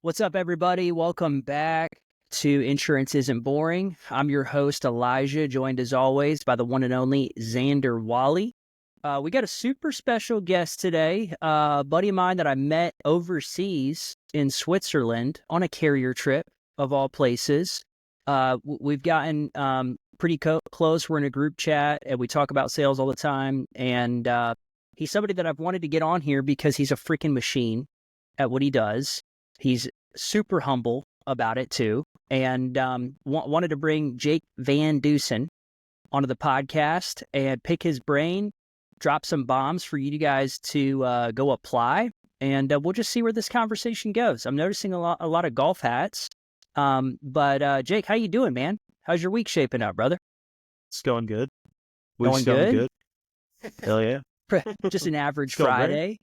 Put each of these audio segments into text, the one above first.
What's up, everybody? Welcome back to Insurance Isn't Boring. I'm your host, Elijah, joined as always by the one and only Xander Wolle. We got a super special guest today, a buddy of mine that I met overseas in Switzerland on a carrier trip, of all places. We've gotten pretty close. We're in a group chat, and we talk about sales all the time. And he's somebody that I've wanted to get on here because he's a freaking machine at what he does. He's super humble about it too, and wanted to bring Jake van Dusen onto the podcast and pick his brain, drop some bombs for you guys to go apply, and we'll just see where this conversation goes. I'm noticing a lot of golf hats, but Jake, how you doing, man? How's your week shaping up, brother? It's going good. Going good? Hell yeah. Just an average Friday. Great.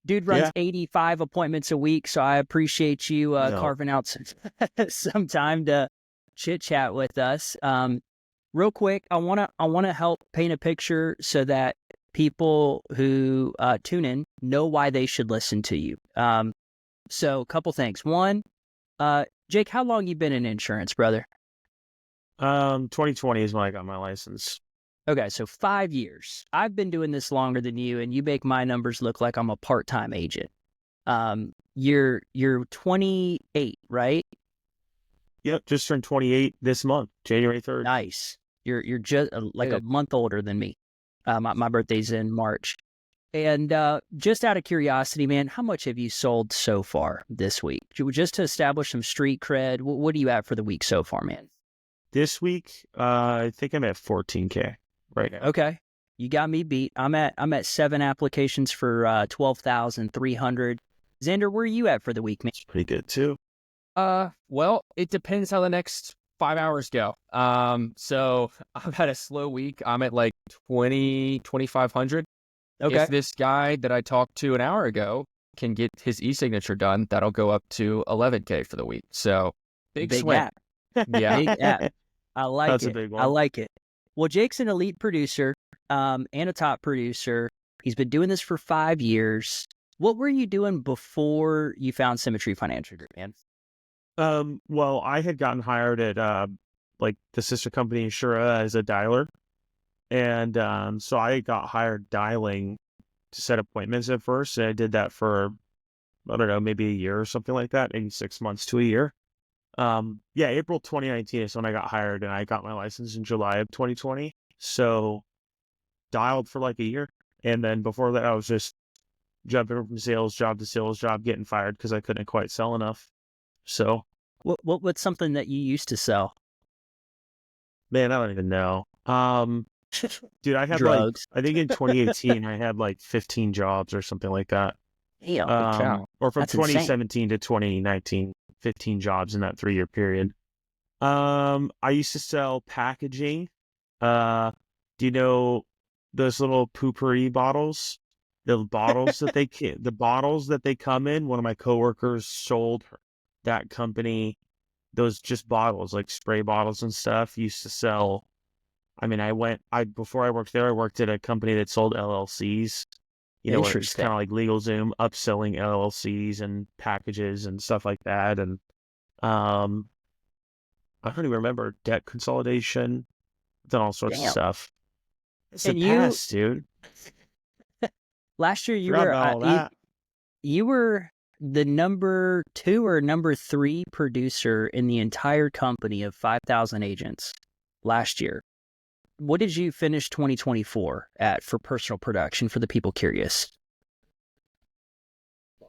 Dude runs 85 appointments a week, so I appreciate you carving out some time to chit chat with us. Real quick, I wanna help paint a picture so that people who tune in know why they should listen to you. So a couple things. One, Jake, how long you been in insurance, brother? 2020 is when I got my license. Okay, so 5 years. I've been doing this longer than you, and you make my numbers look like I'm a part-time agent. You're 28, right? Yep, just turned 28 this month, January 3rd. Nice. You're just like a month older than me. My birthday's in March. And just out of curiosity, man, how much have you sold so far this week? Just to establish some street cred, what do you have for the week so far, man? This week, I think I'm at 14K. Right now. Okay. You got me beat. I'm at 7 applications for 12,300. Xander, where are you at for the week, man? It's pretty good too. Well, it depends how the next 5 hours go. So I've had a slow week. I'm at like 2,500. Okay. If this guy that I talked to an hour ago can get his e-signature done, that'll go up to 11K for the week. So big swing. App. Yeah. Big app. I like That's it. a big one. I like it. Well, Jake's an elite producer and a top producer. He's been doing this for 5 years. What were you doing before you found Symmetry Financial Group, man? Well, I had gotten hired at like the sister company Insura as a dialer. And so I got hired dialing to set appointments at first. And I did that for, I don't know, maybe a year or something like that, maybe 6 months to a year. April 2019 is when I got hired, and I got my license in July of 2020. So dialed for like a year. And then before that, I was just jumping from sales job to sales job, getting fired because I couldn't quite sell enough. So what's something that you used to sell? Man, I don't even know. Dude, I had drugs. I think in 2018, I had like 15 jobs or something like that. Damn. Or from That's 2017 insane. to 2019. 15 jobs in that 3-year period. I used to sell packaging. Do you know those little poopery bottles? The bottles that they come in. One of my coworkers sold that company those just bottles, like spray bottles and stuff. Used to sell. I mean, before I worked there, I worked at a company that sold LLCs. You know, it's kind of like LegalZoom, upselling LLCs and packages and stuff like that. And I don't even remember debt consolidation, done all sorts of stuff. It's the past, dude. Last year you were the number 2 or number 3 producer in the entire company of 5,000 agents last year. What did you finish 2024 at for personal production for the people curious? I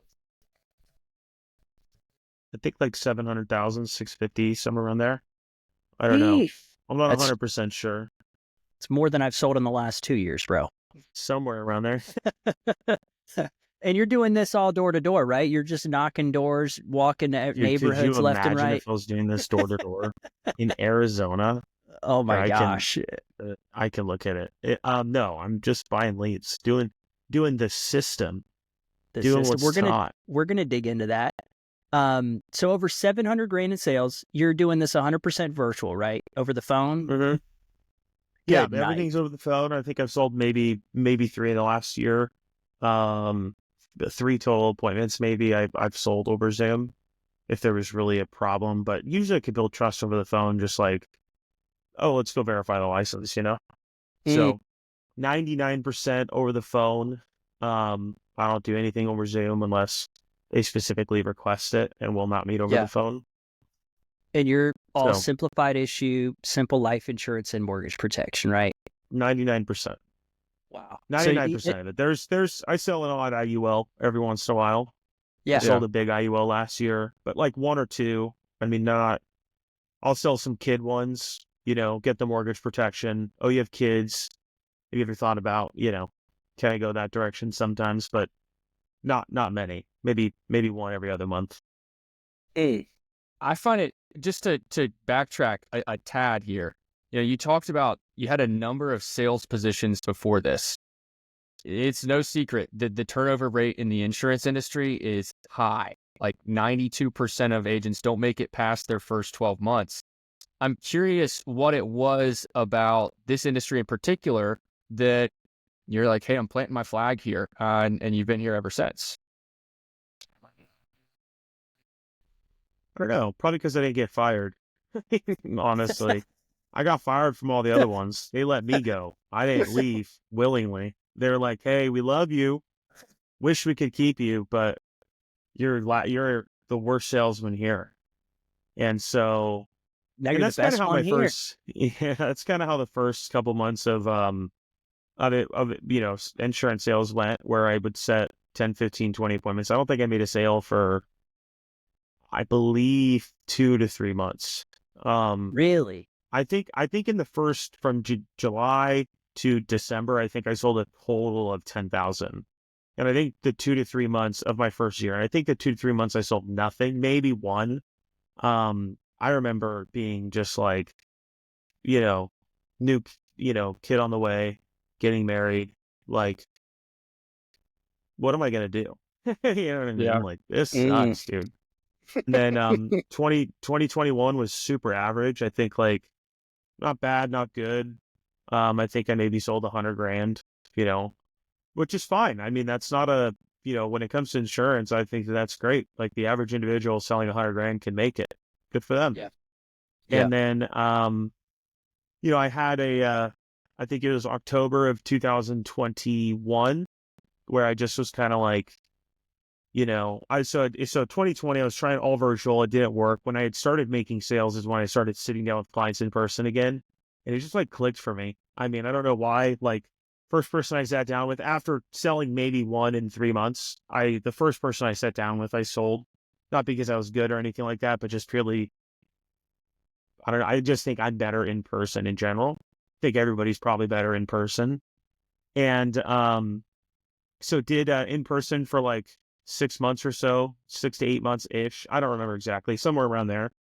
think like 700,000, 650, somewhere around there. I don't know. I'm not 100% sure. It's more than I've sold in the last 2 years, bro. Somewhere around there. And you're doing this all door to door, right? You're just knocking doors, walking to neighborhoods left and right. If I was doing this door to door in Arizona. Oh my gosh. I can look at it. No, I'm just buying leads, doing the system. We're gonna dig into that. So over 700 grand in sales. You're doing this 100% virtual, right? Over the phone. Mm-hmm. Yeah, everything's over the phone. I think I've sold maybe 3 in the last year. 3 total appointments maybe I've sold over Zoom. if there was really a problem. But usually I could build trust over the phone, just like, oh, let's go verify the license, So 99% over the phone. I don't do anything over Zoom unless they specifically request it, and will not meet over the phone. And you're all So simplified issue, simple life insurance and mortgage protection, right? 99%. Wow. 99% of it. I sell an odd IUL every once in a while. Yeah. I sold a big IUL last year, but like one or two. I mean, I'll sell some kid ones, get the mortgage protection. Oh, you have kids. Have you ever thought about, can I go that direction sometimes, but not many. Maybe one every other month. I find it, just to backtrack a tad here, you talked about you had a number of sales positions before this. It's no secret that the turnover rate in the insurance industry is high. Like 92% of agents don't make it past their first 12 months. I'm curious what it was about this industry in particular that you're like, hey, I'm planting my flag here, and you've been here ever since. I don't know. Probably because I didn't get fired. Honestly, I got fired from all the other ones. They let me go. I didn't leave willingly. They're like, "Hey, we love you. Wish we could keep you, but you're the worst salesman here." And so, Now you're that's the kind best of how one my here. first. Yeah, that's kind of how the first couple months of insurance sales went, where I would set 10, 15, 20 appointments. I don't think I made a sale for, I believe, 2 to 3 months. Really? I think in the first, from July to December, I think I sold a total of 10,000. And I think the 2 to 3 months of my first year, and I think the 2 to 3 months I sold nothing, maybe one. I remember being just like, new, kid on the way, getting married. Like, what am I going to do? You know what I mean? Yeah. Like, this sucks, dude. And then 2021 was super average. I think, like, not bad, not good. I think I maybe sold $100,000, which is fine. I mean, that's not when it comes to insurance, I think that's great. Like, the average individual selling $100,000 can make it. Good for them. Yeah. And then, I had I think it was October of 2021, where I just was kind of like, so 2020, I was trying all virtual. It didn't work. When I had started making sales is when I started sitting down with clients in person again. And it just like clicked for me. I mean, I don't know why. Like, first person I sat down with after selling maybe one in 3 months, the first person I sat down with, I sold, not because I was good or anything like that, but just purely, I don't know. I just think I'm better in person in general. I think everybody's probably better in person. And, so did in person for like 6 months or so, 6 to 8 months ish. I don't remember exactly, somewhere around there.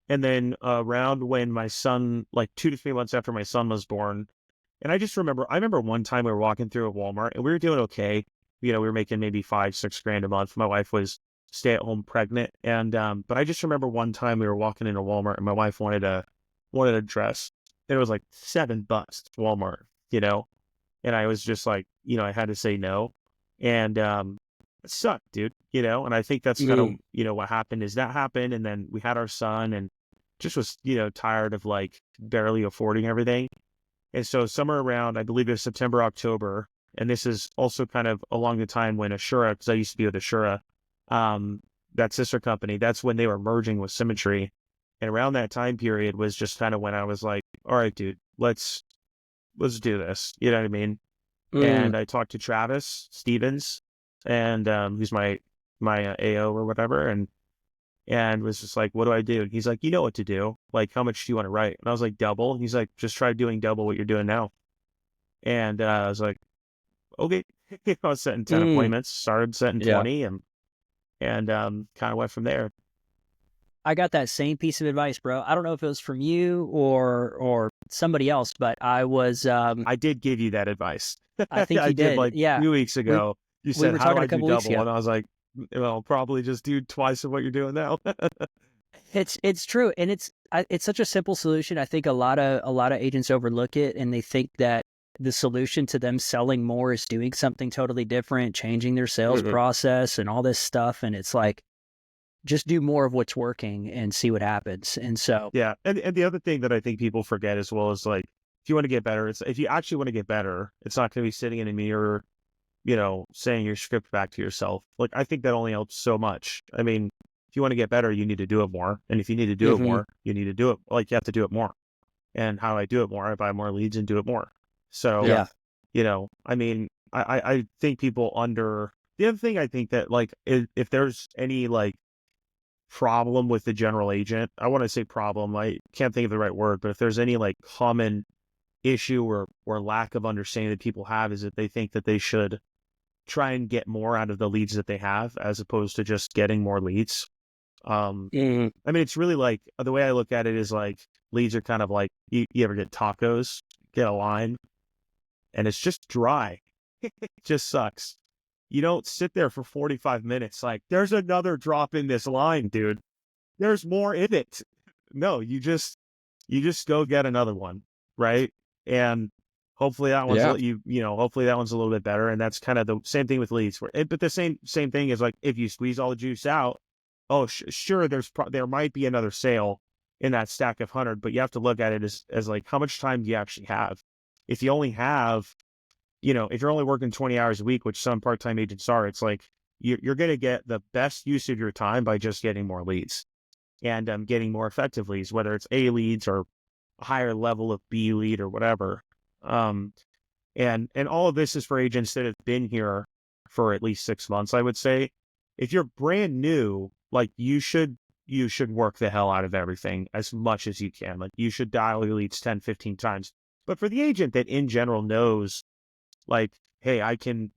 And then around when my son, like 2 to 3 months after my son was born, and I remember one time we were walking through a Walmart and we were doing okay. We were making maybe $5-6 grand a month. My wife was stay-at-home pregnant, and but I just remember one time we were walking into Walmart and my wife wanted a dress, and it was like $7 Walmart, and I was just like, I had to say no, and it sucked, dude, and I think that's kind of, what happened is that happened, and then we had our son, and just was, tired of like barely affording everything. And so somewhere around, I believe it was September, October, and this is also kind of along the time when Assura, because I used to be with Assura, that sister company, that's when they were merging with Symmetry. And around that time period was just kind of when I was like, all right, dude, let's do this. You know what I mean? And I talked to Travis Stevens, and who's my AO or whatever, and was just like, what do I do? And he's like, you know what to do. Like, how much do you want to write? And I was like, double. And he's like, just try doing double what you're doing now. And I was like, okay. I was setting 10 appointments, started setting 20, and kind of went from there. I got that same piece of advice, bro. I don't know if it was from you or somebody else, but I was I did give you that advice. I think you did. Like yeah. 2 weeks ago. You said, were how do talking I a do couple weeks double? ago. And I was like, well, probably just do twice of what you're doing now. It's true, and it's such a simple solution. I think a lot of agents overlook it, and they think that the solution to them selling more is doing something totally different, changing their sales process and all this stuff. And it's like, just do more of what's working and see what happens. And so, Yeah. And the other thing that I think people forget as well is like, if you want to get better, if you actually want to get better, it's not going to be sitting in a mirror, saying your script back to yourself. Like, I think that only helps so much. I mean, if you want to get better, you need to do it more. And if you need to do it more, you need to do it. Like, you have to do it more. And how do I do it more? I buy more leads and do it more. So, I mean, I think people the other thing I think that, like, if there's any, like, problem with the general agent, I want to say problem, I can't think of the right word, but if there's any, like, common issue or lack of understanding that people have, is that they think that they should try and get more out of the leads that they have as opposed to just getting more leads. I mean, it's really like, the way I look at it is like, leads are kind of like, you ever get tacos, get a line, and it's just dry. It just sucks. You don't sit there for 45 minutes like, there's another drop in this line, dude. There's more in it. No, you just go get another one, right? And hopefully that one's hopefully that one's a little bit better. And that's kind of the same thing with leads. But the same thing is like, if you squeeze all the juice out, sure, there might be another sale in that stack of 100, but you have to look at it as like, how much time do you actually have? If you only have, if you're only working 20 hours a week, which some part-time agents are, it's like you're going to get the best use of your time by just getting more leads and getting more effective leads, whether it's A leads or a higher level of B lead or whatever. And all of this is for agents that have been here for at least 6 months, I would say. If you're brand new, like, you should work the hell out of everything as much as you can. Like, you should dial your leads 10, 15 times. But for the agent that in general knows, like, hey, I can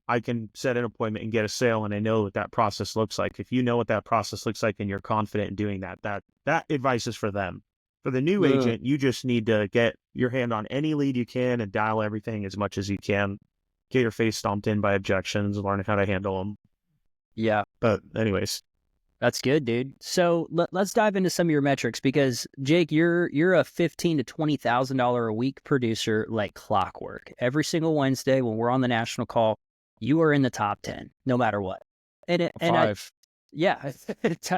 set an appointment and get a sale, and I know what that process looks like. If you know what that process looks like and you're confident in doing that advice is for them. For the new agent, you just need to get your hand on any lead you can and dial everything as much as you can. Get your face stomped in by objections, learn how to handle them. Yeah. But anyways. That's good, dude. So let's dive into some of your metrics, because Jake, you're a $15,000 to $20,000 a week producer like clockwork. Every single Wednesday when we're on the national call, you are in the top 10, no matter what. Five.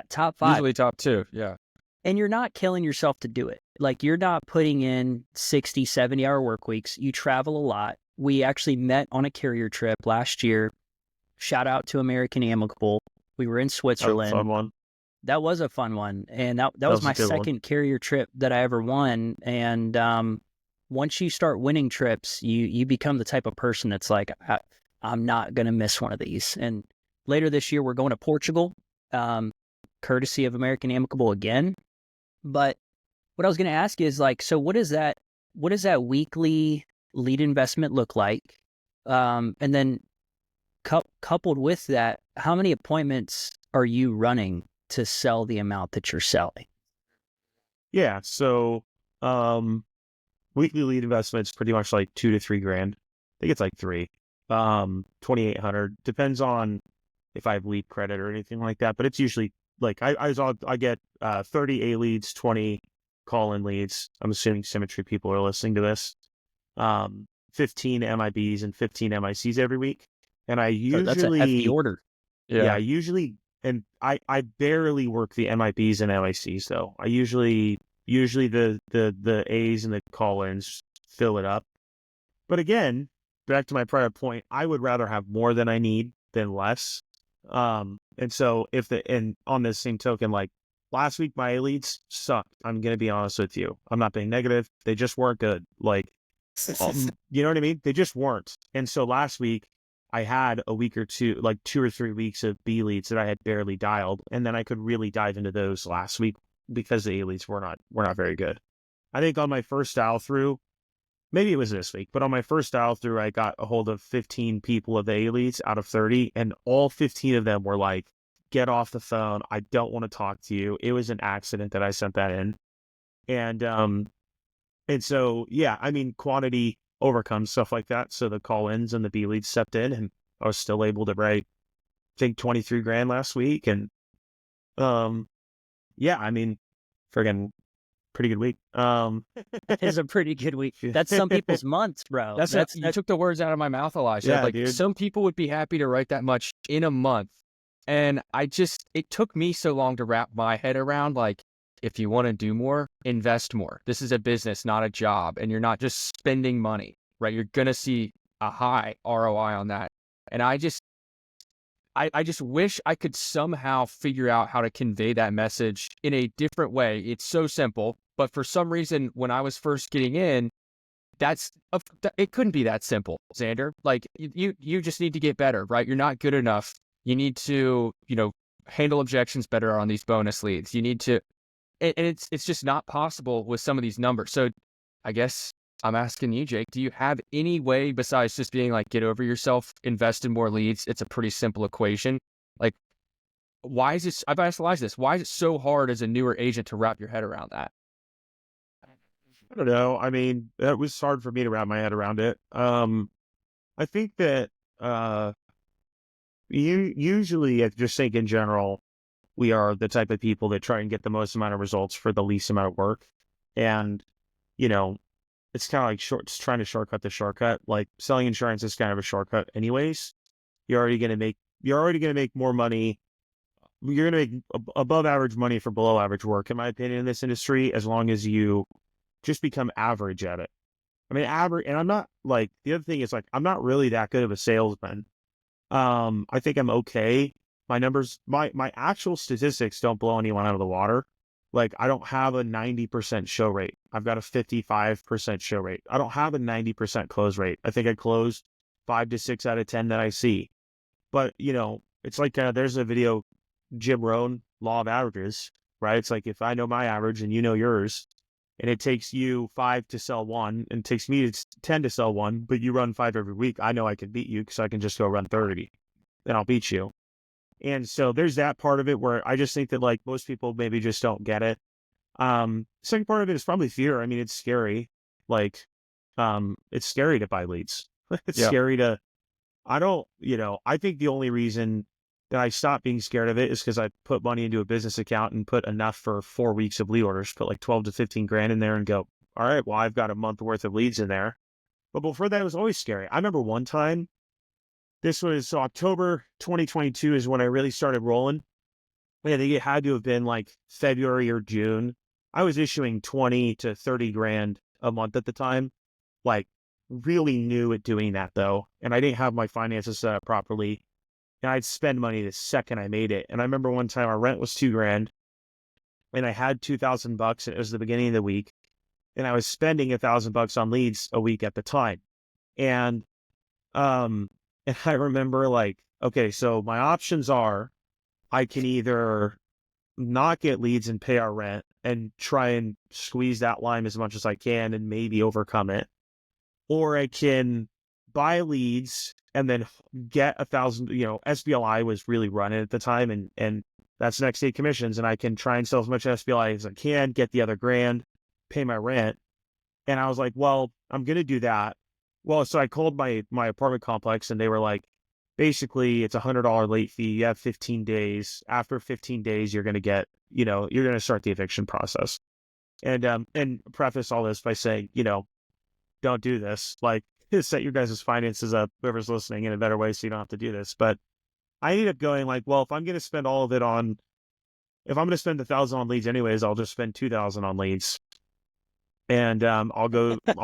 Top 5. Usually top 2. Yeah. And you're not killing yourself to do it. Like, you're not putting in 60, 70-hour work weeks. You travel a lot. We actually met on a carrier trip last year. Shout out to American Amicable. We were in Switzerland. That was a fun one. That was a fun one. And that was my second carrier trip that I ever won. And once you start winning trips, you become the type of person that's like, I'm not going to miss one of these. And later this year, we're going to Portugal, courtesy of American Amicable again. But what I was going to ask is, like, so what does that weekly lead investment look like? And then coupled with that, how many appointments are you running to sell the amount that you're selling? Yeah. So, weekly lead investment's pretty much like $2,000 to $3,000. I think it's like 3, 2,800. Depends on if I have lead credit or anything like that, but it's usually like, I get 30 A leads, 20 call-in leads. I'm assuming Symmetry people are listening to this. 15 MIBs and 15 MICs every week. And I usually... That's a hefty order. Yeah, and I barely work the MIBs and MICs though. I usually the A's and the call-ins fill it up. But again, back to my prior point, I would rather have more than I need than less. And so and on this same token, like, last week my A leads sucked. I'm gonna be honest with you. I'm not being negative. They just weren't good. Like, you know what I mean? They just weren't. And so last week I had a week or two, like 2 or 3 weeks of B leads that I had barely dialed. And then I could really dive into those last week because the A leads were not very good. I think on my first dial through, maybe it was this week, but on my first dial through, I got a hold of 15 people of the A leads out of 30. And all 15 of them were like, get off the phone. I don't want to talk to you. It was an accident that I sent that in. And so, yeah, I mean, quantity overcomes stuff like that. So the call-ins and the B leads stepped in, and I was still able to write, I think, $23,000 last week. And, yeah, I mean, friggin' pretty good week. It is a pretty good week. That's some people's months, bro. You took the words out of my mouth, Elijah. Yeah, like, dude. some people would be happy to write that much in a month. And it took me so long to wrap my head around, like, if you want to do more, invest more. This is a business, not a job. And you're not just spending money, right? You're going to see a high ROI on that. And I just wish I could somehow figure out how to convey that message in a different way. It's so simple, but for some reason, when I was first getting in, it couldn't be that simple, Xander. Like, you just need to get better, right? You're not good enough. You need to, handle objections better on these bonus leads. You need to, and it's just not possible with some of these numbers. So I guess I'm asking you, Jake, do you have any way besides just being like, get over yourself, invest in more leads? It's a pretty simple equation. Like, why is this? I've asked Elijah this. Why is it so hard as a newer agent to wrap your head around that? I don't know. I mean, it was hard for me to wrap my head around it. I think that usually, I just think in general, we are the type of people that try and get the most amount of results for the least amount of work. And, it's kind of like trying to shortcut the shortcut. Like, selling insurance is kind of a shortcut anyways. You're already going to make more money. You're going to make above average money for below average work, in my opinion, in this industry, as long as you just become average at it. I mean, average, and I'm not like, the other thing is like, I'm not really that good of a salesman. I think I'm okay. My numbers, my actual statistics don't blow anyone out of the water. Like, I don't have a 90% show rate. I've got a 55% show rate. I don't have a 90% close rate. I think I close 5 to 6 out of 10 that I see. But, it's like, there's a video, Jim Rohn, law of averages, right? It's like, if I know my average and you know yours, and it takes you 5 to sell one, and it takes me 10 to sell one, but you run 5 every week, I know I can beat you because I can just go run 30. Then I'll beat you. And so there's that part of it where I just think that, like, most people maybe just don't get it. Second part of it is probably fear. I mean, it's scary. Like, it's scary to buy leads. It's scary to, I think the only reason that I stopped being scared of it is because I put money into a business account and put enough for 4 weeks of lead orders, put like 12 to 15 grand in there and go, all right, well, I've got a month worth of leads in there. But before that, it was always scary. I remember one time, this was October 2022 is when I really started rolling. I think it had to have been like February or June. I was issuing 20 to 30 grand a month at the time. Like, really new at doing that though. And I didn't have my finances set up properly. And I'd spend money the second I made it. And I remember one time our rent was $2 grand and I had $2,000 and it was the beginning of the week. And I was spending $1,000 on leads a week at the time. And I remember like, okay, so my options are I can either not get leads and pay our rent and try and squeeze that line as much as I can and maybe overcome it. Or I can buy leads and then get 1,000, SBLI was really running at the time and that's next day commissions. And I can try and sell as much SBLI as I can, get the other grand, pay my rent. And I was like, well, I'm going to do that. Well, so I called my apartment complex and they were like, basically it's $100 late fee. You have 15 days. After 15 days, you're going to get, you're going to start the eviction process. And preface all this by saying, don't do this. Like, set your guys' finances up, whoever's listening, in a better way so you don't have to do this. But I ended up going like, well, if I'm going to spend all of it on, if I'm going to spend 1,000 on leads anyways, I'll just spend 2,000 on leads. And I'll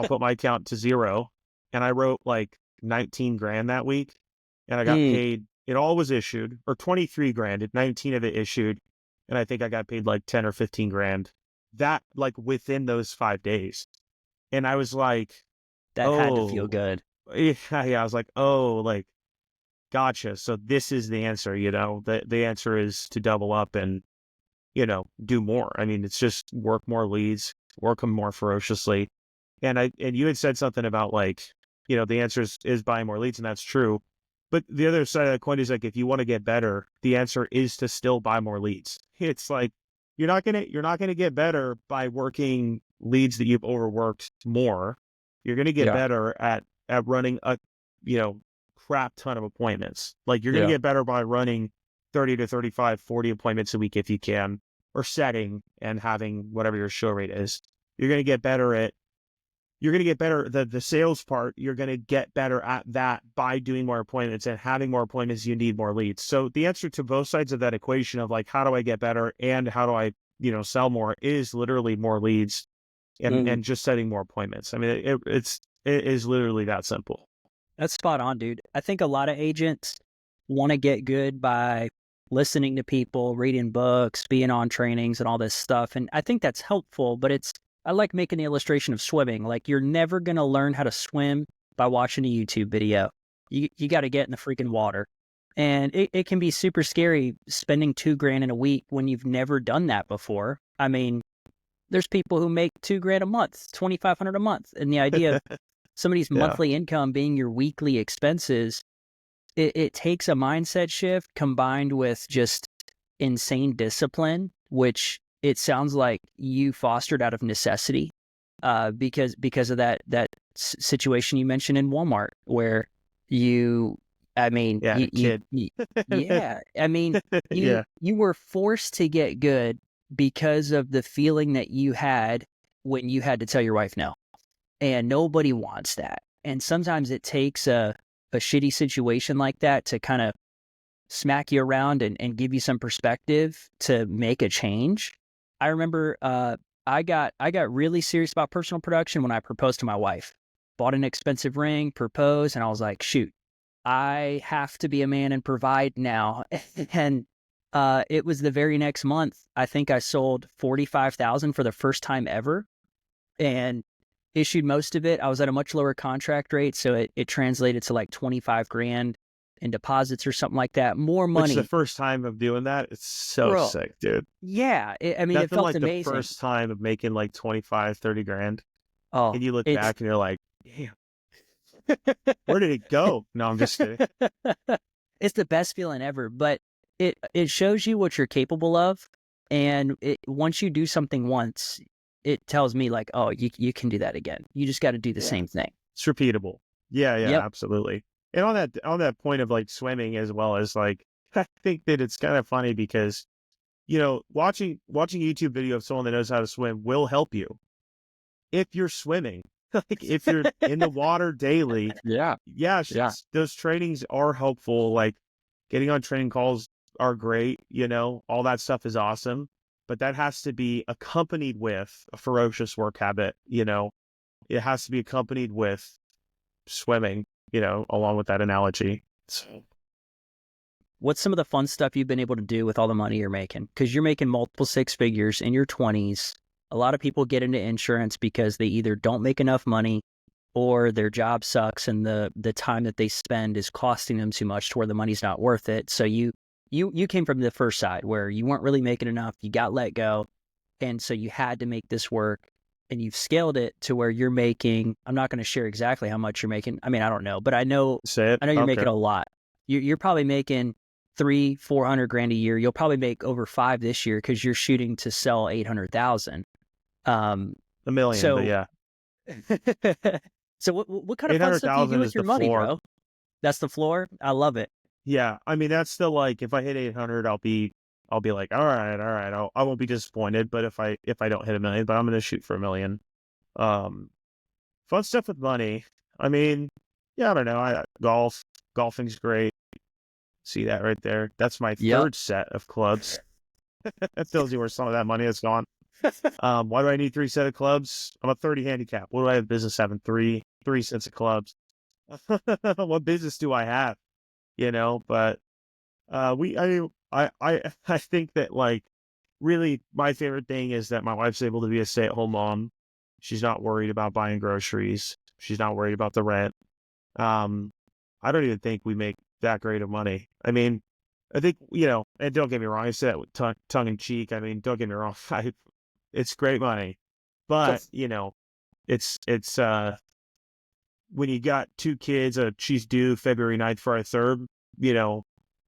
put my account to zero. And I wrote like 19 grand that week. And I got paid, it all was issued, or 23 grand, 19 of it issued. And I think I got paid like 10 or 15 grand that like within those 5 days. And I was like, that had to feel good. Yeah, I was like, oh, like, gotcha. So this is the answer, the answer is to double up and, do more. I mean, it's just work more leads, work them more ferociously. And you had said something about like, the answer is buying more leads, and that's true. But the other side of the coin is like, if you want to get better, the answer is to still buy more leads. It's like, you're not going to get better by working leads that you've overworked more. You're going to get better at running a, crap ton of appointments. Like, you're going to get better by running 30 to 35, 40 appointments a week if you can, or setting and having whatever your show rate is. You're going to get better at you're going to get better. The sales part, you're going to get better at that by doing more appointments, and having more appointments, you need more leads. So the answer to both sides of that equation of like, how do I get better and how do I, sell more, is literally more leads and just setting more appointments. I mean, it is literally that simple. That's spot on, dude. I think a lot of agents want to get good by listening to people, reading books, being on trainings and all this stuff. And I think that's helpful, but I like making the illustration of swimming. Like, you're never going to learn how to swim by watching a YouTube video. You got to get in the freaking water. And it can be super scary spending $2,000 in a week when you've never done that before. I mean, there's people who make $2,000 a month, $2,500 a month. And the idea of somebody's monthly income being your weekly expenses, it takes a mindset shift combined with just insane discipline, which it sounds like you fostered out of necessity, because of that situation you mentioned in Walmart where you were forced to get good because of the feeling that you had when you had to tell your wife no, and nobody wants that. And sometimes it takes a shitty situation like that to kind of smack you around and give you some perspective to make a change. I remember I got really serious about personal production when I proposed to my wife. Bought an expensive ring, proposed, and I was like, shoot, I have to be a man and provide now. And it was the very next month, I think I sold $45,000 for the first time ever, and issued most of it. I was at a much lower contract rate, so it translated to like $25,000 in deposits or something like that. More money. Which the first time of doing that, it's so sick, dude. Yeah. I mean, it felt like amazing. The first time of making like 25, 30 grand. Oh, and you look back and you're like, damn, where did it go? No, I'm just kidding. It's the best feeling ever, but it shows you what you're capable of. And once you do something once, it tells me like, oh, you can do that again. You just got to do the same thing. It's repeatable. Yeah, absolutely. And on that point of like swimming, as well as like, I think that it's kind of funny because, watching YouTube video of someone that knows how to swim will help you if you're swimming. Like, if you're in the water daily. Those trainings are helpful. Like, getting on training calls are great. All that stuff is awesome, but that has to be accompanied with a ferocious work habit. It has to be accompanied with swimming, along with that analogy. So, what's some of the fun stuff you've been able to do with all the money you're making? Because you're making multiple six figures in your 20s. A lot of people get into insurance because they either don't make enough money or their job sucks and the time that they spend is costing them too much to where the money's not worth it. So you came from the first side where you weren't really making enough, you got let go, and so you had to make this work, and you've scaled it to where you're making, I'm not going to share exactly how much you're making. I mean, I don't know, but I know you're making a lot. You're probably making $300,000-$400,000 a year. You'll probably make over $5 million this year because you're shooting to sell 800,000. $1 million, so, but yeah. So what kind of fun stuff do you do with your money, floor. bro? That's the floor? I love it. Yeah, I mean, that's still like, if I hit 800, I'll be like, all right, I won't be disappointed. But if I don't hit $1 million, but I'm going to shoot for $1 million. Fun stuff with money. I mean, I don't know. Golfing's great. See that right there? That's my third set of clubs. That tells you where some of that money has gone. Why do I need 3 sets of clubs? I'm a 30 handicap. What do I have business having 3 sets of clubs? What business do I have? But I think that, like, really my favorite thing is that my wife's able to be a stay-at-home mom. She's not worried about buying groceries. She's not worried about the rent. I don't even think we make that great of money. I mean, I think, and don't get me wrong, I say that with tongue in cheek. I mean, don't get me wrong. It's great money, but it's when you got 2 kids, she's due February 9th for our 3rd,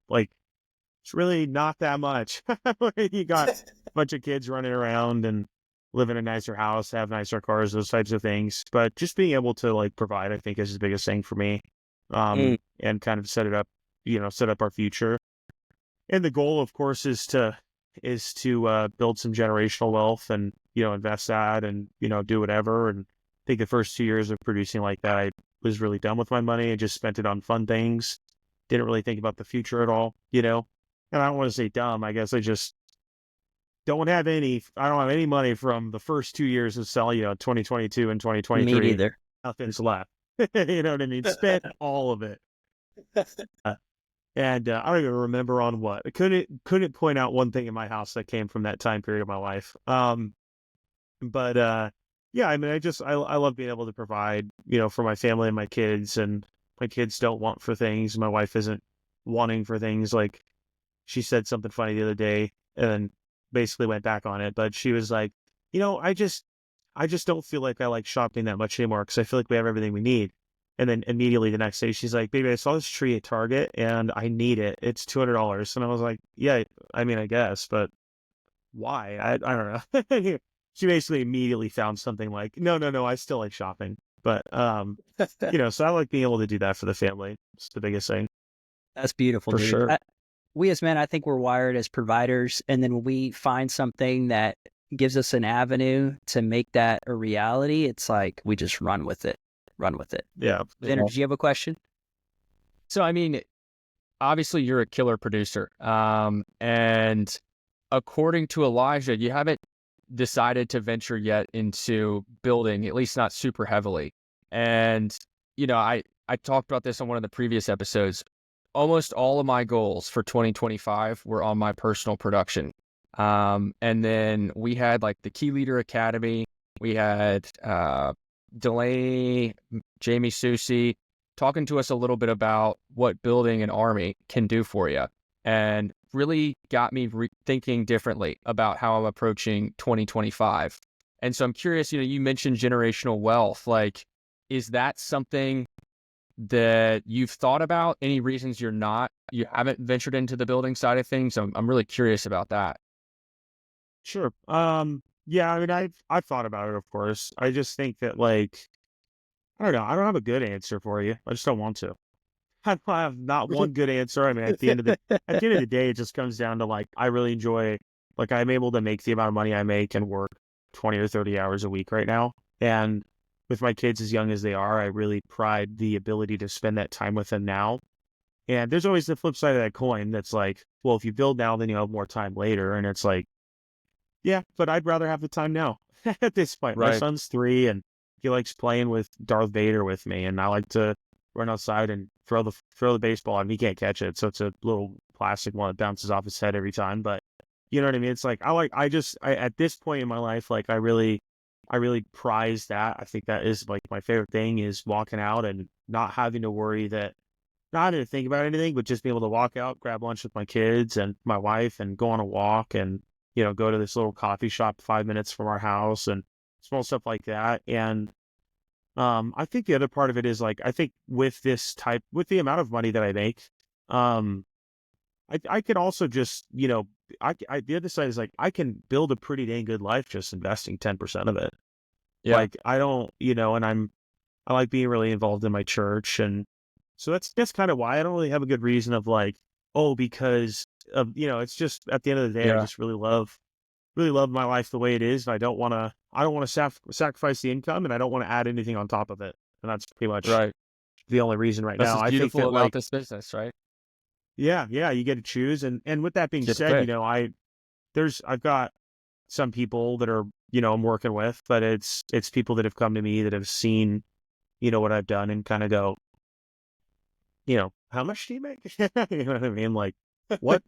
like, it's really not that much. You got a bunch of kids running around and live in a nicer house, have nicer cars, those types of things. But just being able to, like, provide, I think, is the biggest thing for me. And kind of set up our future. And the goal, of course, is to build some generational wealth and, invest that and, do whatever. And think the first 2 years of producing like that, I was really done with my money. I just spent it on fun things. Didn't really think about the future at all, And I don't want to say dumb. I guess I just I don't have any money from the first 2 years of selling, 2022 and Me 2023. neither. Nothing's left. You know what I mean? Spent all of it. And I don't even remember on what. I couldn't point out one thing in my house that came from that time period of my life. But yeah, I mean, I love being able to provide, for my family and my kids, and my kids don't want for things. My wife isn't wanting for things. Like, she said something funny the other day and basically went back on it, but she was like, I just don't feel like I like shopping that much anymore because I feel like we have everything we need. And then immediately the next day, she's like, baby, I saw this tree at Target and I need it. It's $200. And I was like, yeah, I mean, I guess, but why? I don't know. She basically immediately found something like, no, I still like shopping. But, so I like being able to do that for the family. It's the biggest thing. That's beautiful, For dude. sure. We as men, I think we're wired as providers. And then when we find something that gives us an avenue to make that a reality, it's like we just run with it. Yeah. Xander, did you have a question? So, I mean, obviously you're a killer producer. And according to Elijah, you haven't decided to venture yet into building, at least not super heavily. And, I talked about this on one of the previous episodes. Almost all of my goals for 2025 were on my personal production. And then we had like the Key Leader Academy. We had Delaney, Jamie Susi talking to us a little bit about what building an army can do for you, and really got me thinking differently about how I'm approaching 2025. And so I'm curious, you mentioned generational wealth. Like, is that something that you've thought about? Any reasons you haven't ventured into the building side of things? I'm really curious about that. Sure. Yeah, I mean, I've thought about it, of course. I just think that, like, I don't know. I don't have a good answer for you. I just don't want to. I don't have not one good answer. I mean, at the end of the day, it just comes down to, like, I really enjoy, like, I'm able to make the amount of money I make and work 20 or 30 hours a week right now. And with my kids as young as they are, I really pride the ability to spend that time with them now. And there's always the flip side of that coin that's like, well, if you build now, then you'll have more time later. And it's like, yeah, but I'd rather have the time now at this point. Right. My son's 3 and he likes playing with Darth Vader with me. And I like to run outside and throw the baseball, and he can't catch it. So it's a little plastic one that bounces off his head every time. But you know what I mean? It's like, at this point in my life, like I really prize that. I think that is like my favorite thing, is walking out and not having to worry that, not having to think about anything, but just being able to walk out, grab lunch with my kids and my wife and go on a walk and, go to this little coffee shop 5 minutes from our house and small stuff like that. And I think the other part of it is, like, I think with the amount of money that I make, I could also just, the other side is, like, I can build a pretty dang good life just investing 10% of it. Yeah. Like, I don't, and I like being really involved in my church. And so that's kind of why I don't really have a good reason of, like, oh, because of, it's just at the end of the day, Yeah. I just really love my life the way it is. And I don't want to sacrifice the income, and I don't want to add anything on top of it. And that's pretty much Right. the only reason right That's now. what's I think beautiful that, about like, this business, right? yeah, you get to choose. And with that being Get to said, pick. I've got some people that are, I'm working with, but it's people that have come to me that have seen, what I've done and kind of go, how much do you make? You know what I mean? Like, what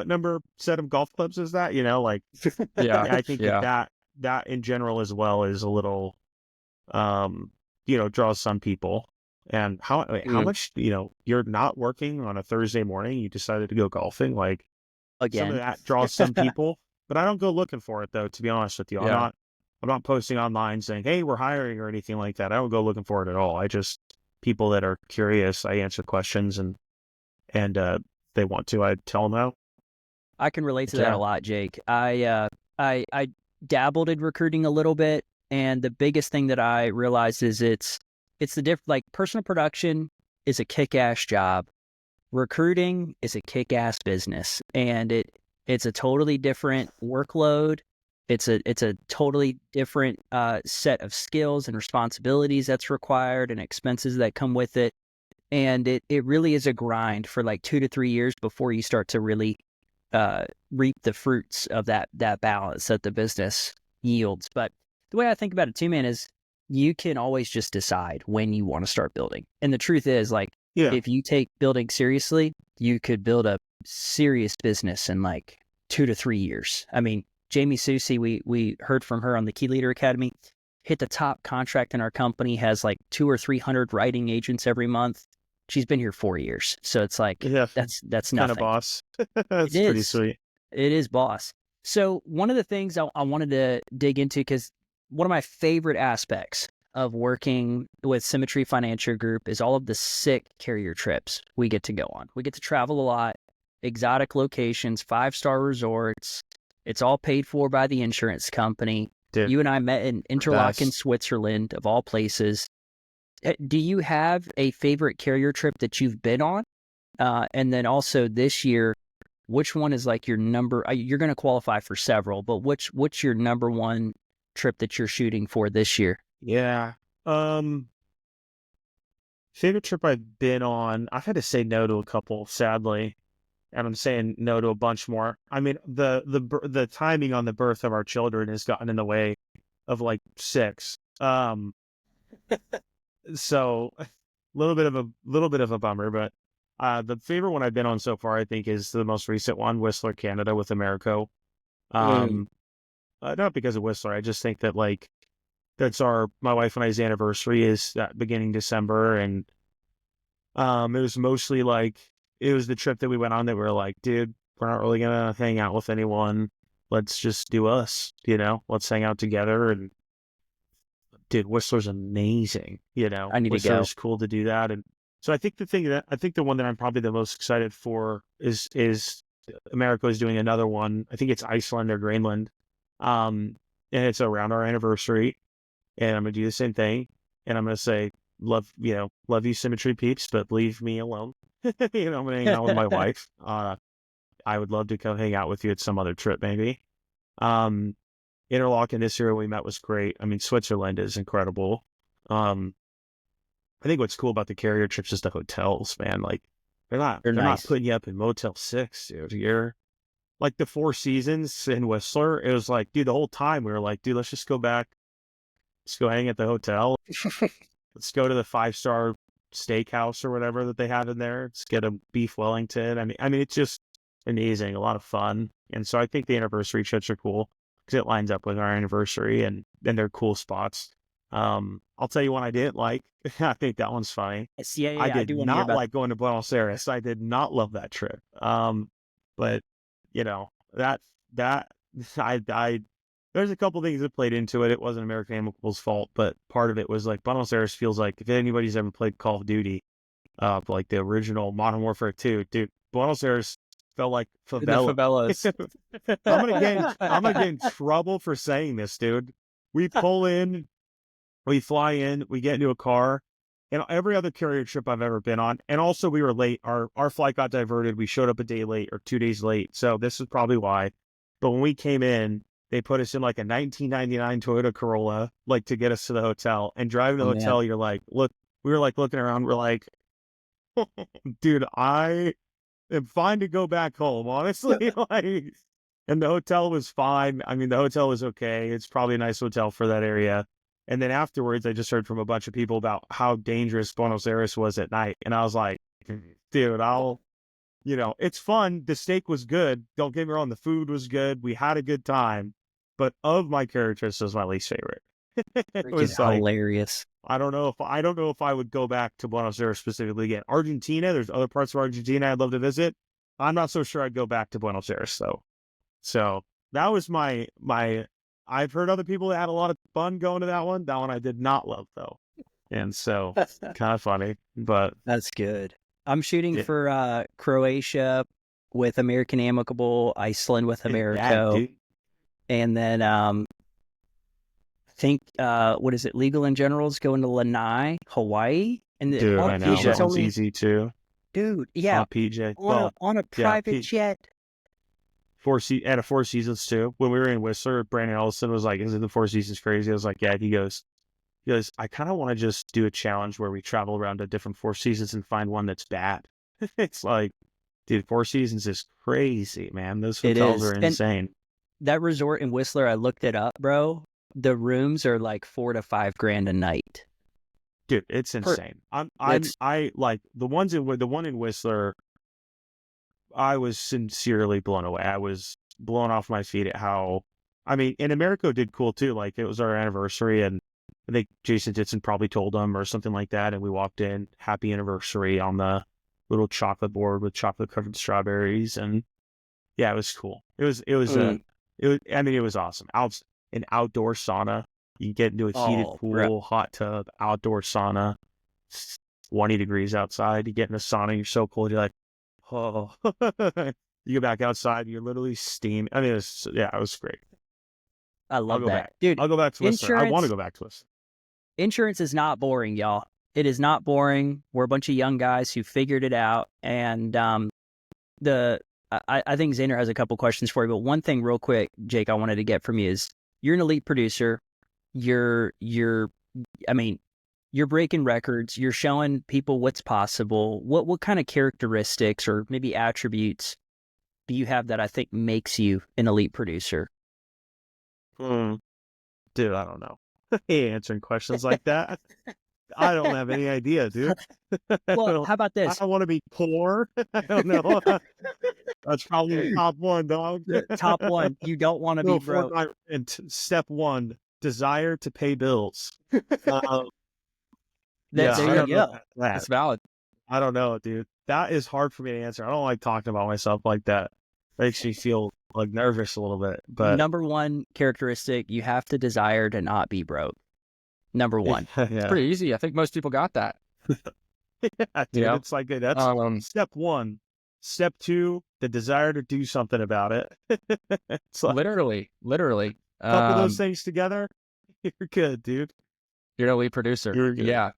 number set of golf clubs is that? Like, Yeah. I think Yeah. that in general as well is a little, draws some people. And how much, you're not working on a Thursday morning, you decided to go golfing. Like, some of Again. that draws some people, but I don't go looking for it, though, to be honest with you. Yeah. I'm not posting online saying, hey, we're hiring or anything like that. I don't go looking for it at all. I just, people that are curious, I answer questions, and they want to, I tell them how. I can relate to that Yeah. a lot, Jake. I dabbled in recruiting a little bit, and the biggest thing that I realized is it's like, personal production is a kick-ass job. Recruiting is a kick-ass business, and it's a totally different workload. It's a totally different set of skills and responsibilities that's required and expenses that come with it. And it really is a grind for like 2 to 3 years before you start to really reap the fruits of that balance that the business yields. But the way I think about it too, man, is you can always just decide when you want to start building. And the truth is, like, if you take building seriously, you could build a serious business in like 2 to 3 years. I mean, Jamie Susi, we heard from her on the Key Leader Academy, hit the top contract in our company, has like 200 or 300 writing agents every month. She's been here 4 years. So it's like, that's nothing. Kind of boss. That's pretty sweet. It is boss. So one of the things I wanted to dig into, because one of my favorite aspects of working with Symmetry Financial Group is all of the sick carrier trips we get to go on. We get to travel a lot, exotic locations, 5-star resorts. It's all paid for by the insurance company. Dude, you and I met in Interlaken, Switzerland, of all places. Do you have a favorite carrier trip that you've been on? And then also this year, which one is like your number? You're going to qualify for several, but what's your number one trip that you're shooting for this year? Yeah. Favorite trip I've been on, I've had to say no to a couple, sadly. And I'm saying no to a bunch more. I mean, the timing on the birth of our children has gotten in the way of like 6. So a little bit of a bummer, but the favorite one I've been on so far, I think, is the most recent one, Whistler, Canada, with Americo. Not because of Whistler, I just think that like that's my wife and I's anniversary is that beginning December, and it was mostly like it was the trip that we went on that we were like, dude, we're not really gonna hang out with anyone. Let's just do us, let's hang out together. And dude, Whistler's amazing, I need Whistler's to go. cool to do that. And so I think the one that I'm probably the most excited for is America is doing another one. I think it's Iceland or Greenland. And it's around our anniversary, and I'm gonna do the same thing. And I'm gonna say, love you, Symmetry peeps, but leave me alone. I'm gonna hang out with my wife. I would love to come hang out with you at some other trip, maybe. Interlaken this year we met was great. I mean, Switzerland is incredible. I think what's cool about the carrier trips is the hotels, man. Like they're not putting you up in Motel 6, dude. You're like the Four Seasons in Whistler. It was like, dude, the whole time we were like, dude, let's just go back. Let's go hang at the hotel. Let's go to the 5-star steakhouse or whatever that they have in there. Let's get a beef Wellington. I mean, it's just amazing, a lot of fun. And so I think the anniversary trips are cool because it lines up with our anniversary, and they're cool spots. I'll tell you one I didn't like. I think that one's funny. Yeah, I did not like going to Buenos Aires. I did not love that trip. But there's a couple things that played into it. It wasn't American Amicable's fault, but part of it was like Buenos Aires feels like, if anybody's ever played Call of Duty, like the original Modern Warfare 2, dude, Buenos Aires felt like favela. The favelas. I'm gonna get in trouble for saying this, dude. We pull in, we fly in, we get into a car, and every other carrier trip I've ever been on, and also we were late. Our flight got diverted. We showed up a day late or 2 days late, so this is probably why. But when we came in, they put us in like a 1999 Toyota Corolla, like to get us to the hotel. And driving to the hotel, you're like, we were like looking around, we're like, dude, I am fine to go back home, honestly. And the hotel was fine. I mean, the hotel was okay. It's probably a nice hotel for that area. And then afterwards, I just heard from a bunch of people about how dangerous Buenos Aires was at night. And I was like, dude, it's fun. The steak was good. Don't get me wrong. The food was good. We had a good time. But of my characters, this was my least favorite. It was hilarious. I don't know if I would go back to Buenos Aires specifically again. Argentina, there's other parts of Argentina I'd love to visit. I'm not so sure I'd go back to Buenos Aires though. So that was my. I've heard other people that had a lot of fun going to that one. That one I did not love though, and so kind of funny, but that's good. I'm shooting for Croatia with American Amicable, Iceland with Americo, and then I think what is it? Legal and General's going to Lanai, Hawaii, and dude, I know that one's easy too. Dude, yeah, PJ on a private jet. at a Four Seasons too. When we were in Whistler, Brandon Ellison was like, "Isn't the Four Seasons crazy?" I was like, "Yeah." He goes, I kind of want to just do a challenge where we travel around to different Four Seasons and find one that's bad. It's like, dude, Four Seasons is crazy, man. Those It hotels is. are And insane. that resort in Whistler, I looked it up, bro. The rooms are like $4,000 to $5,000 a night. Dude, it's insane. I like the one in Whistler. I was sincerely blown away. I was blown off my feet at how, I mean, and Americo did cool too. Like it was our anniversary, and I think Jason Ditson probably told them or something like that. And we walked in, happy anniversary on the little chocolate board with chocolate covered strawberries, and yeah, it was cool. It was I mean, it was awesome. An outdoor sauna. You can get into a heated Oh, pool, bro. hot tub, outdoor sauna. 20 degrees outside. You get in a sauna, you're so cold, you're like, oh. You go back outside, you're literally steaming. I mean, it was great. I I'll love go that. back. Dude, I'll go back to Whistler. I want to go back to Whistler. insurance is not boring, y'all. It is not boring. We're a bunch of young guys who figured it out. And I think Xander has a couple questions for you. But one thing real quick, Jake, I wanted to get from you is you're an elite producer. You're breaking records. You're showing people what's possible. What kind of characteristics or maybe attributes do you have that I think makes you an elite producer? Dude, I don't know. I hate answering questions like that. I don't have any idea, dude. Well, how about I this? don't want to be poor. I don't know. That's probably the top one, dog. Top one, you don't want to be broke. And step one, desire to pay bills. Yeah, There you go. That's valid. I don't know, dude. That is hard for me to answer. I don't like talking about myself like that. Makes me feel like nervous a little bit. But Number one characteristic, you have to desire to not be broke. Number one. yeah. It's pretty easy. I think most people got that. Yeah, dude, Yeah. it's like that's step one. Step two, the desire to do something about it. It's like, literally. couple those things together, you're good, dude. You're an elite producer. You're good. Yeah.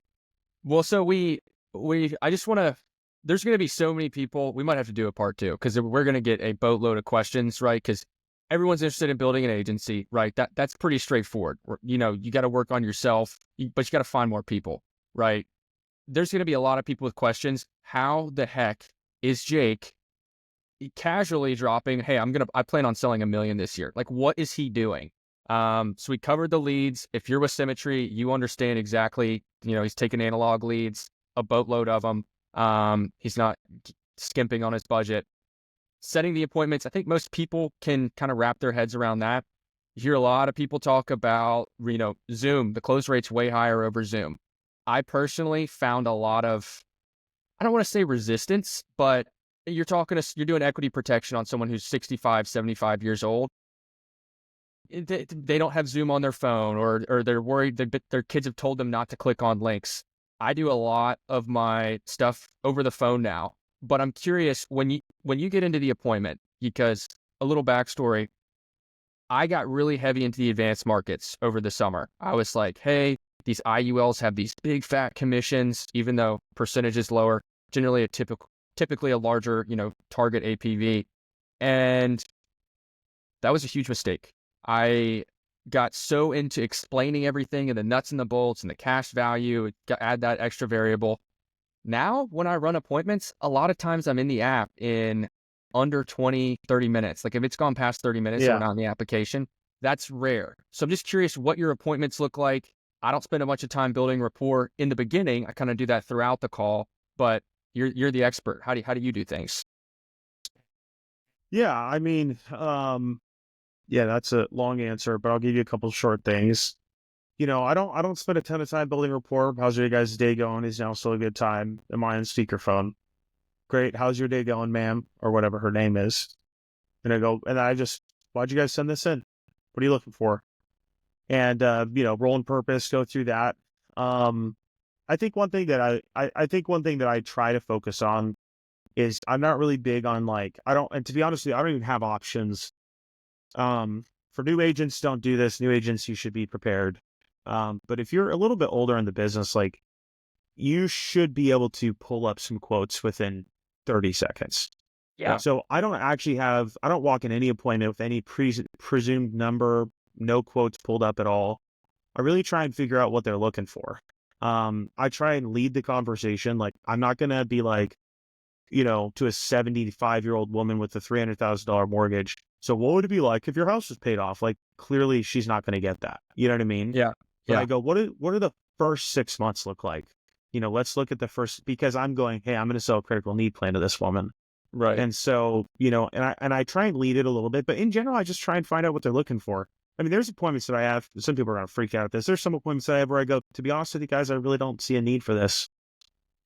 Well, so I just want to, there's going to be so many people, we might have to do a part two because we're going to get a boatload of questions, right? Because everyone's interested in building an agency, right? That's pretty straightforward. You know, you got to work on yourself, but you got to find more people, right? There's going to be a lot of people with questions. How the heck is Jake casually dropping, hey, I plan on selling 1 million this year? Like, what is he doing? So we covered the leads. If you're with Symmetry, you understand exactly, he's taking analog leads, a boatload of them. He's not skimping on his budget. Setting the appointments, I think most people can kind of wrap their heads around that. You hear a lot of people talk about, Zoom. The close rate's way higher over Zoom. I personally found a lot of, I don't want to say resistance, but you're doing equity protection on someone who's 65, 75 years old. They don't have Zoom on their phone, or they're worried that their kids have told them not to click on links. I do a lot of my stuff over the phone now, but I'm curious when you get into the appointment, because a little backstory, I got really heavy into the advanced markets over the summer. I was like, hey, these IULs have these big fat commissions, even though percentage is lower, generally typically a larger, target APV. And that was a huge mistake. I got so into explaining everything and the nuts and the bolts and the cash value, add that extra variable. Now, when I run appointments, a lot of times I'm in the app in under 20, 30 minutes. Like if it's gone past 30 minutes and we're not in the application, that's rare. So I'm just curious what your appointments look like. I don't spend a bunch of time building rapport in the beginning. I kind of do that throughout the call, but you're the expert. How do you do things? Yeah, I mean, that's a long answer, but I'll give you a couple short things. I don't spend a ton of time building rapport. How's your guys' day going? Is now still a good time? Am I on speakerphone? Great. How's your day going, ma'am? Or whatever her name is. And why'd you guys send this in? What are you looking for? And, role and purpose, go through that. I think one thing that I try to focus on is I'm not really big on and to be honest with you, I don't even have options. For new agents, don't do this. New agents, you should be prepared. But if you're a little bit older in the business, you should be able to pull up some quotes within 30 seconds. Yeah. So I don't walk in any appointment with any presumed number, no quotes pulled up at all. I really try and figure out what they're looking for. I try and lead the conversation. Like, I'm not going to be like, to a 75-year-old woman with a $300,000 mortgage. So what would it be like if your house was paid off? Like, clearly she's not going to get that. You know what I mean? Yeah. But I go, what do the first 6 months look like? Let's look at the first, because I'm going, hey, I'm going to sell a critical need plan to this woman. Right. And so, and I try and lead it a little bit, but in general, I just try and find out what they're looking for. I mean, there's appointments that I have. Some people are going to freak out at this. There's some appointments that I have where I go, to be honest with you guys, I really don't see a need for this.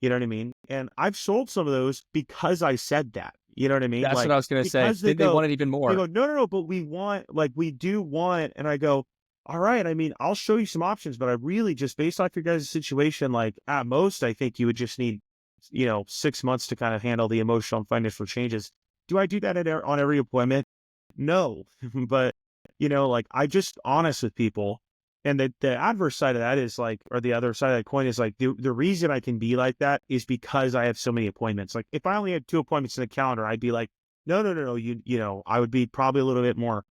You know what I mean? And I've sold some of those because I said that. You know what I mean? That's what I was going to say. Did they want it even more? They go, no, but we do want, and I go, all right, I mean, I'll show you some options, but I really just, based off your guys' situation, like, at most, I think you would just need, 6 months to kind of handle the emotional and financial changes. Do I do that on every appointment? No, but, I just honest with people. And the adverse side of that is like, or the other side of the coin is like, the reason I can be like that is because I have so many appointments. Like, if I only had 2 appointments in the calendar, I'd be like, no, I would be probably a little bit more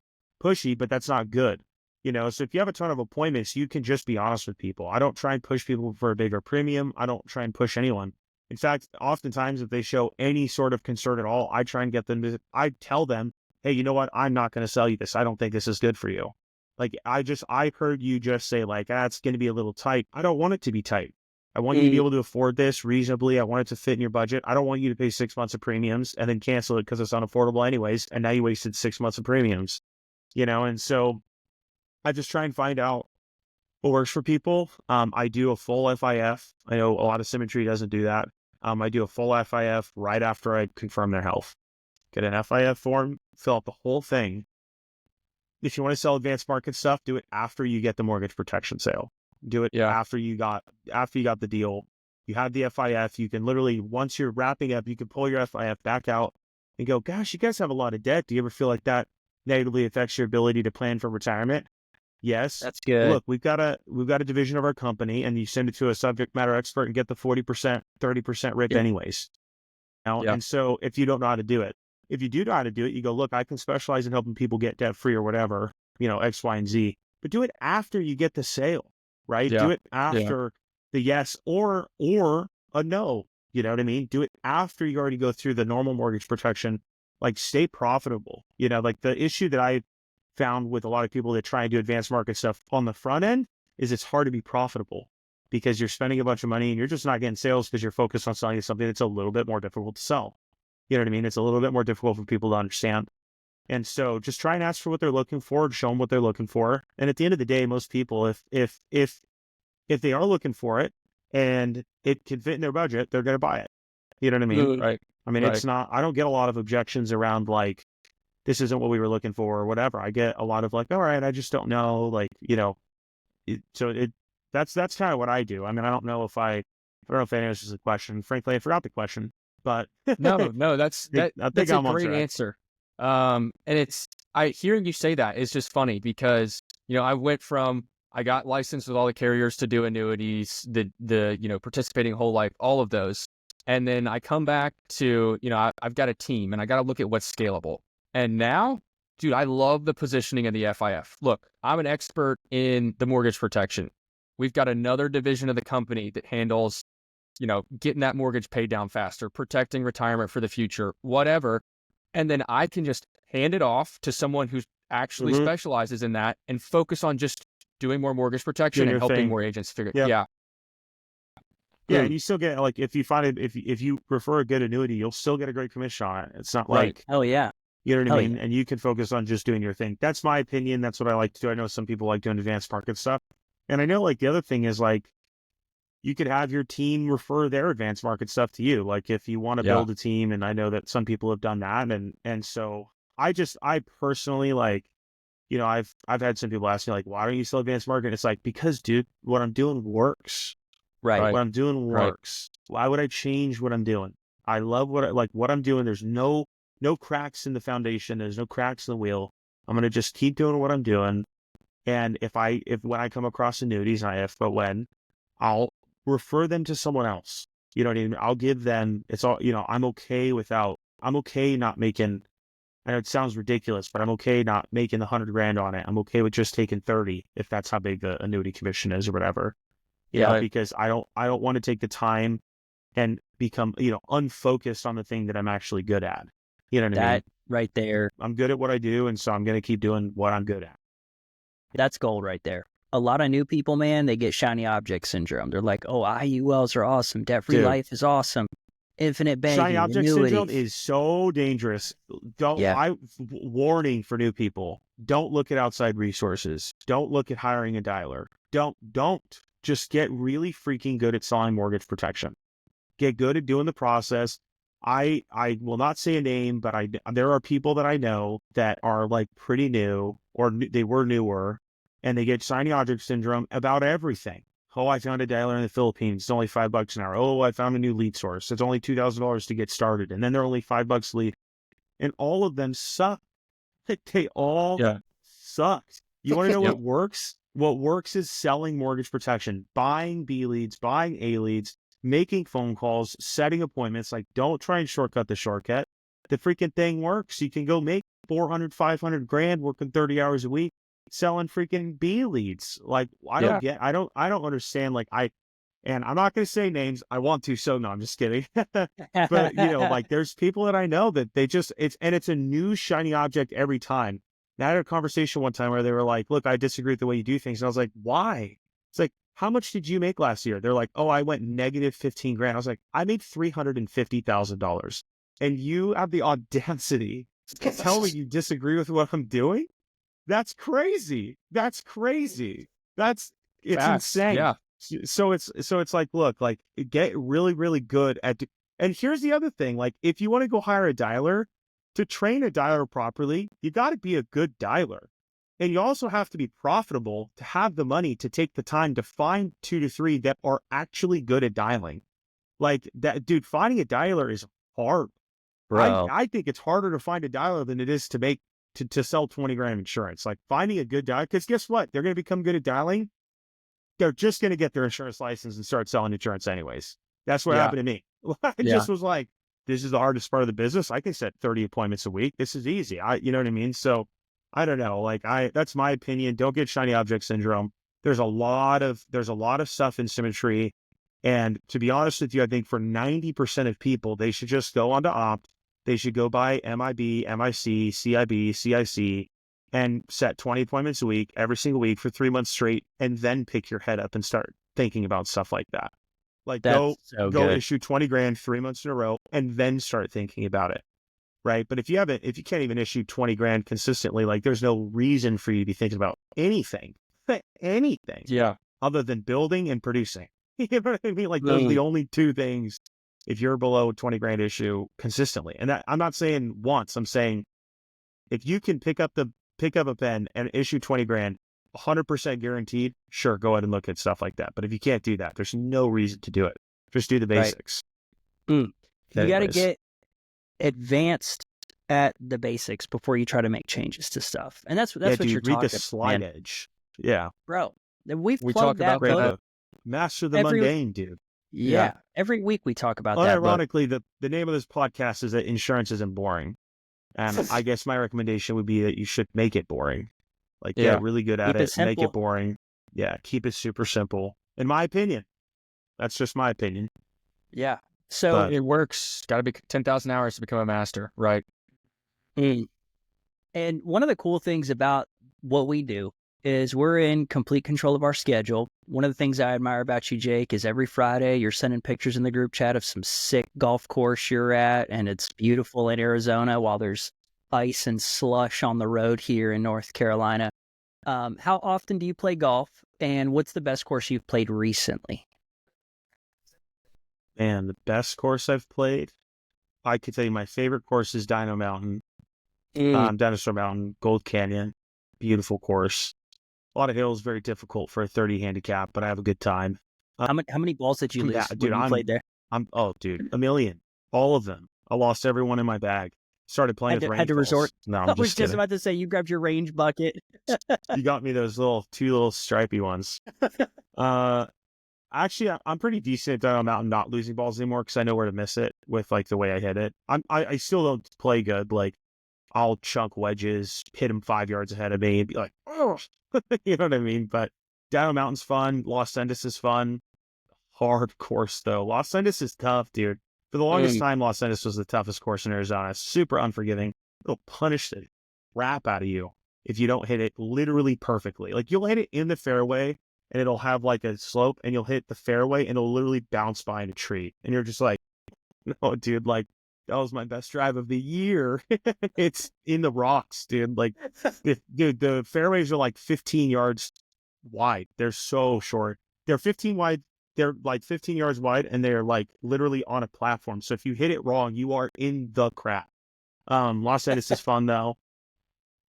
pushy, but that's not good. So if you have a ton of appointments, you can just be honest with people. I don't try and push people for a bigger premium. I don't try and push anyone. In fact, oftentimes if they show any sort of concern at all, I try and get them to, I tell them, hey, you know what? I'm not going to sell you this. I don't think this is good for you. Like, I heard you just say like, it's going to be a little tight. I don't want it to be tight. I want you to be able to afford this reasonably. I want it to fit in your budget. I don't want you to pay 6 months of premiums and then cancel it because it's unaffordable anyways. And now you wasted 6 months of premiums, and so I just try and find out what works for people. I do a full FIF. I know a lot of Symmetry doesn't do that. I do a full FIF right after I confirm their health. Get an FIF form, fill out the whole thing. If you want to sell advanced market stuff, do it after you get the mortgage protection sale. Do it after you got the deal. You have the FIF. You can literally, once you're wrapping up, you can pull your FIF back out and go, gosh, you guys have a lot of debt. Do you ever feel like that negatively affects your ability to plan for retirement? Yes. That's good. Look, we've got a division of our company, and you send it to a subject matter expert and get the 40%, 30% rip anyways. And so if you don't know how to do it, if you do know how to do it, you go, look, I can specialize in helping people get debt free or whatever, X, Y, and Z. But do it after you get the sale, right? Do it after the yes or a no. You know what I mean? Do it after you already go through the normal mortgage protection. Like, stay profitable. Like, the issue that I found with a lot of people that try and do advanced market stuff on the front end is it's hard to be profitable because you're spending a bunch of money and you're just not getting sales because you're focused on selling something that's a little bit more difficult to sell. You know what I mean? It's a little bit more difficult for people to understand. And so just try and ask for what they're looking for, show them what they're looking for. And at the end of the day, most people, if they are looking for it and it can fit in their budget, they're going to buy it. You know what I mean? Right. I mean, it's not, I don't get a lot of objections around like, this isn't what we were looking for or whatever. I get a lot of like, all right, I just don't know. Like, that's kind of what I do. I mean, I don't know if that answers the question. Frankly, I forgot the question, but no, that's a great answer. And hearing you say that is just funny because, I got licensed with all the carriers to do annuities, the participating whole life, all of those. And then I come back to, I've got a team and I got to look at what's scalable. And now, dude, I love the positioning of the FIF. Look, I'm an expert in the mortgage protection. We've got another division of the company that handles, getting that mortgage paid down faster, protecting retirement for the future, whatever. And then I can just hand it off to someone who actually specializes in that and focus on just doing more mortgage protection and helping more agents figure it. Yeah. Yeah, and you still get, like, if you find it, if you prefer a good annuity, you'll still get a great commission on it. It's not like, oh yeah, you know what I mean? Yeah. And you can focus on just doing your thing. That's my opinion. That's what I like to do. I know some people like doing advanced market stuff. And I know, like, the other thing is, like, you could have your team refer their advanced market stuff to you. Like, if you want to build a team, and I know that some people have done that. And so I personally, like, I've had some people ask me, like, why don't you sell advanced market? It's like, because, dude, what I'm doing works. Right. What I'm doing works. Why would I change what I'm doing? I love what I'm doing. There's no cracks in the foundation. There's no cracks in the wheel. I'm going to just keep doing what I'm doing. And when I come across annuities, I'll refer them to someone else. You know what I mean? I'll give them, it's all, I'm okay without I'm okay not making, I know it sounds ridiculous, but I'm okay not making the $100,000 on it. I'm okay with just taking 30 if that's how big the annuity commission is or whatever. You know, because I don't want to take the time and become, unfocused on the thing that I'm actually good at. You know what I mean? That right there. I'm good at what I do, and so I'm going to keep doing what I'm good at. That's gold right there. A lot of new people, man, they get shiny object syndrome. They're like, oh, IULs are awesome. Debt-free life is awesome. Infinite banking, shiny object annuities. syndrome is so dangerous. Warning for new people. Don't look at outside resources. Don't look at hiring a dialer. Don't. Just get really freaking good at selling mortgage protection. Get good at doing the process. I will not say a name, but there are people that I know that are like pretty new, or they were newer, and they get shiny object syndrome about everything. Oh, I found a dialer in the Philippines. It's only $5 an hour. Oh, I found a new lead source. It's only $2,000 to get started. And then they're only $5 lead. And all of them suck. They all suck. You want to know what works? What works is selling mortgage protection, buying B leads, buying A leads, making phone calls, setting appointments. Like, don't try and shortcut the shortcut. The freaking thing works. You can go make 400, 500 grand working 30 hours a week, selling freaking B leads. Like, I don't understand. Like, and I'm not going to say names. I want to, so no, I'm just kidding. But, like, there's people that I know that they just, it's a new shiny object every time. And I had a conversation one time where they were like, look, I disagree with the way you do things. And I was like, why? It's like, how much did you make last year? They're like, oh, I went negative 15 grand. I was like, I made $350,000. And you have the audacity to tell me you disagree with what I'm doing? That's crazy. It's Facts. insane. Yeah. So it's like, look, like, get really, really good at, and here's the other thing. Like, if you want to go hire a dialer, to train a dialer properly, you got to be a good dialer. And you also have to be profitable to have the money to take the time to find 2 to 3 that are actually good at dialing. Like that, dude, finding a dialer is hard. Bro. I think it's harder to find a dialer than it is to sell 20 grand insurance. Like, finding a good dialer, because guess what? They're going to become good at dialing. They're just going to get their insurance license and start selling insurance anyways. That's what happened to me. I just was like, this is the hardest part of the business. I can set 30 appointments a week. This is easy. You know what I mean? So I don't know. Like, that's my opinion. Don't get shiny object syndrome. There's a lot of stuff in Symmetry. And to be honest with you, I think for 90% of people, they should just go onto Opt. They should go buy MIB, MIC, CIB, CIC, and set 20 appointments a week, every single week for 3 months straight, and then pick your head up and start thinking about stuff like that. Like, go issue 20 grand 3 months in a row, and then start thinking about it. Right. But if you can't even issue 20 grand consistently, like, there's no reason for you to be thinking about anything other than building and producing. You know what I mean? Like, those are the only two things if you're below 20 grand issue consistently. And that, I'm not saying once, I'm saying if you can pick up a pen and issue 20 grand, 100% guaranteed, sure, go ahead and look at stuff like that. But if you can't do that, there's no reason to do it. Just do the basics. You got to get advanced at the basics before you try to make changes to stuff. And that's what you're talking about. Read the slide edge. Yeah. Bro, we talk about that. Master the mundane, dude. Yeah. Every week we talk about that. Ironically, the name of this podcast is that insurance isn't boring. And I guess my recommendation would be that you should make it boring. Like, get really good at it, make it boring. Yeah, keep it super simple. In my opinion. That's just my opinion. Yeah. So it works. Got to be 10,000 hours to become a master, right? And one of the cool things about what we do is we're in complete control of our schedule. One of the things I admire about you, Jake, is every Friday you're sending pictures in the group chat of some sick golf course you're at, and it's beautiful in Arizona while there's ice and slush on the road here in North Carolina. How often do you play golf, and what's the best course you've played recently? Man, the best course I've played, I could tell you my favorite course is Dinosaur Mountain, Gold Canyon, beautiful course. A lot of hills, very difficult for a 30 handicap, but I have a good time. How many balls did you lose when you played there? A million, all of them. I lost everyone in my bag. Started playing with range had to balls. resort. No, I was just about to say, you grabbed your range bucket. You got me those two little stripy ones. Actually, I'm pretty decent at Dial Mountain not losing balls anymore because I know where to miss it with like the way I hit it. I still don't play good. Like I'll chunk wedges, hit them 5 yards ahead of me, and be like, oh, you know what I mean? But Dial Mountain's fun. Los Andes is fun. Hard course though. Los Andes is tough, dude. For the longest time, Los Andes was the toughest course in Arizona. Super unforgiving. It'll punish the crap out of you if you don't hit it literally perfectly. Like you'll hit it in the fairway and it'll have like a slope and you'll hit the fairway and it'll literally bounce behind a tree. And you're just like, no, dude, like that was my best drive of the year. It's in the rocks, dude. Like, dude, the fairways are like 15 yards wide. They're so short. They're 15 wide. They're like 15 yards wide and they're like literally on a platform. So if you hit it wrong, you are in the crap. Los Angeles is fun though.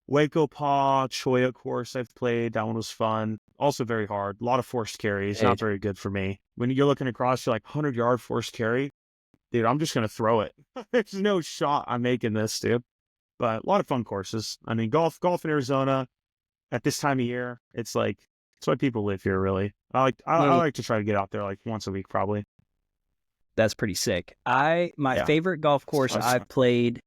Waco Pa, Choya course I've played. That one was fun. Also very hard. A lot of forced carries. Not very good for me. When you're looking across, you're like 100-yard forced carry. Dude, I'm just going to throw it. There's no shot I'm making this, dude. But a lot of fun courses. I mean, golf in Arizona at this time of year, it's like, it's why people live here, really. I like to try to get out there like once a week, probably. That's pretty sick. My favorite golf course I've played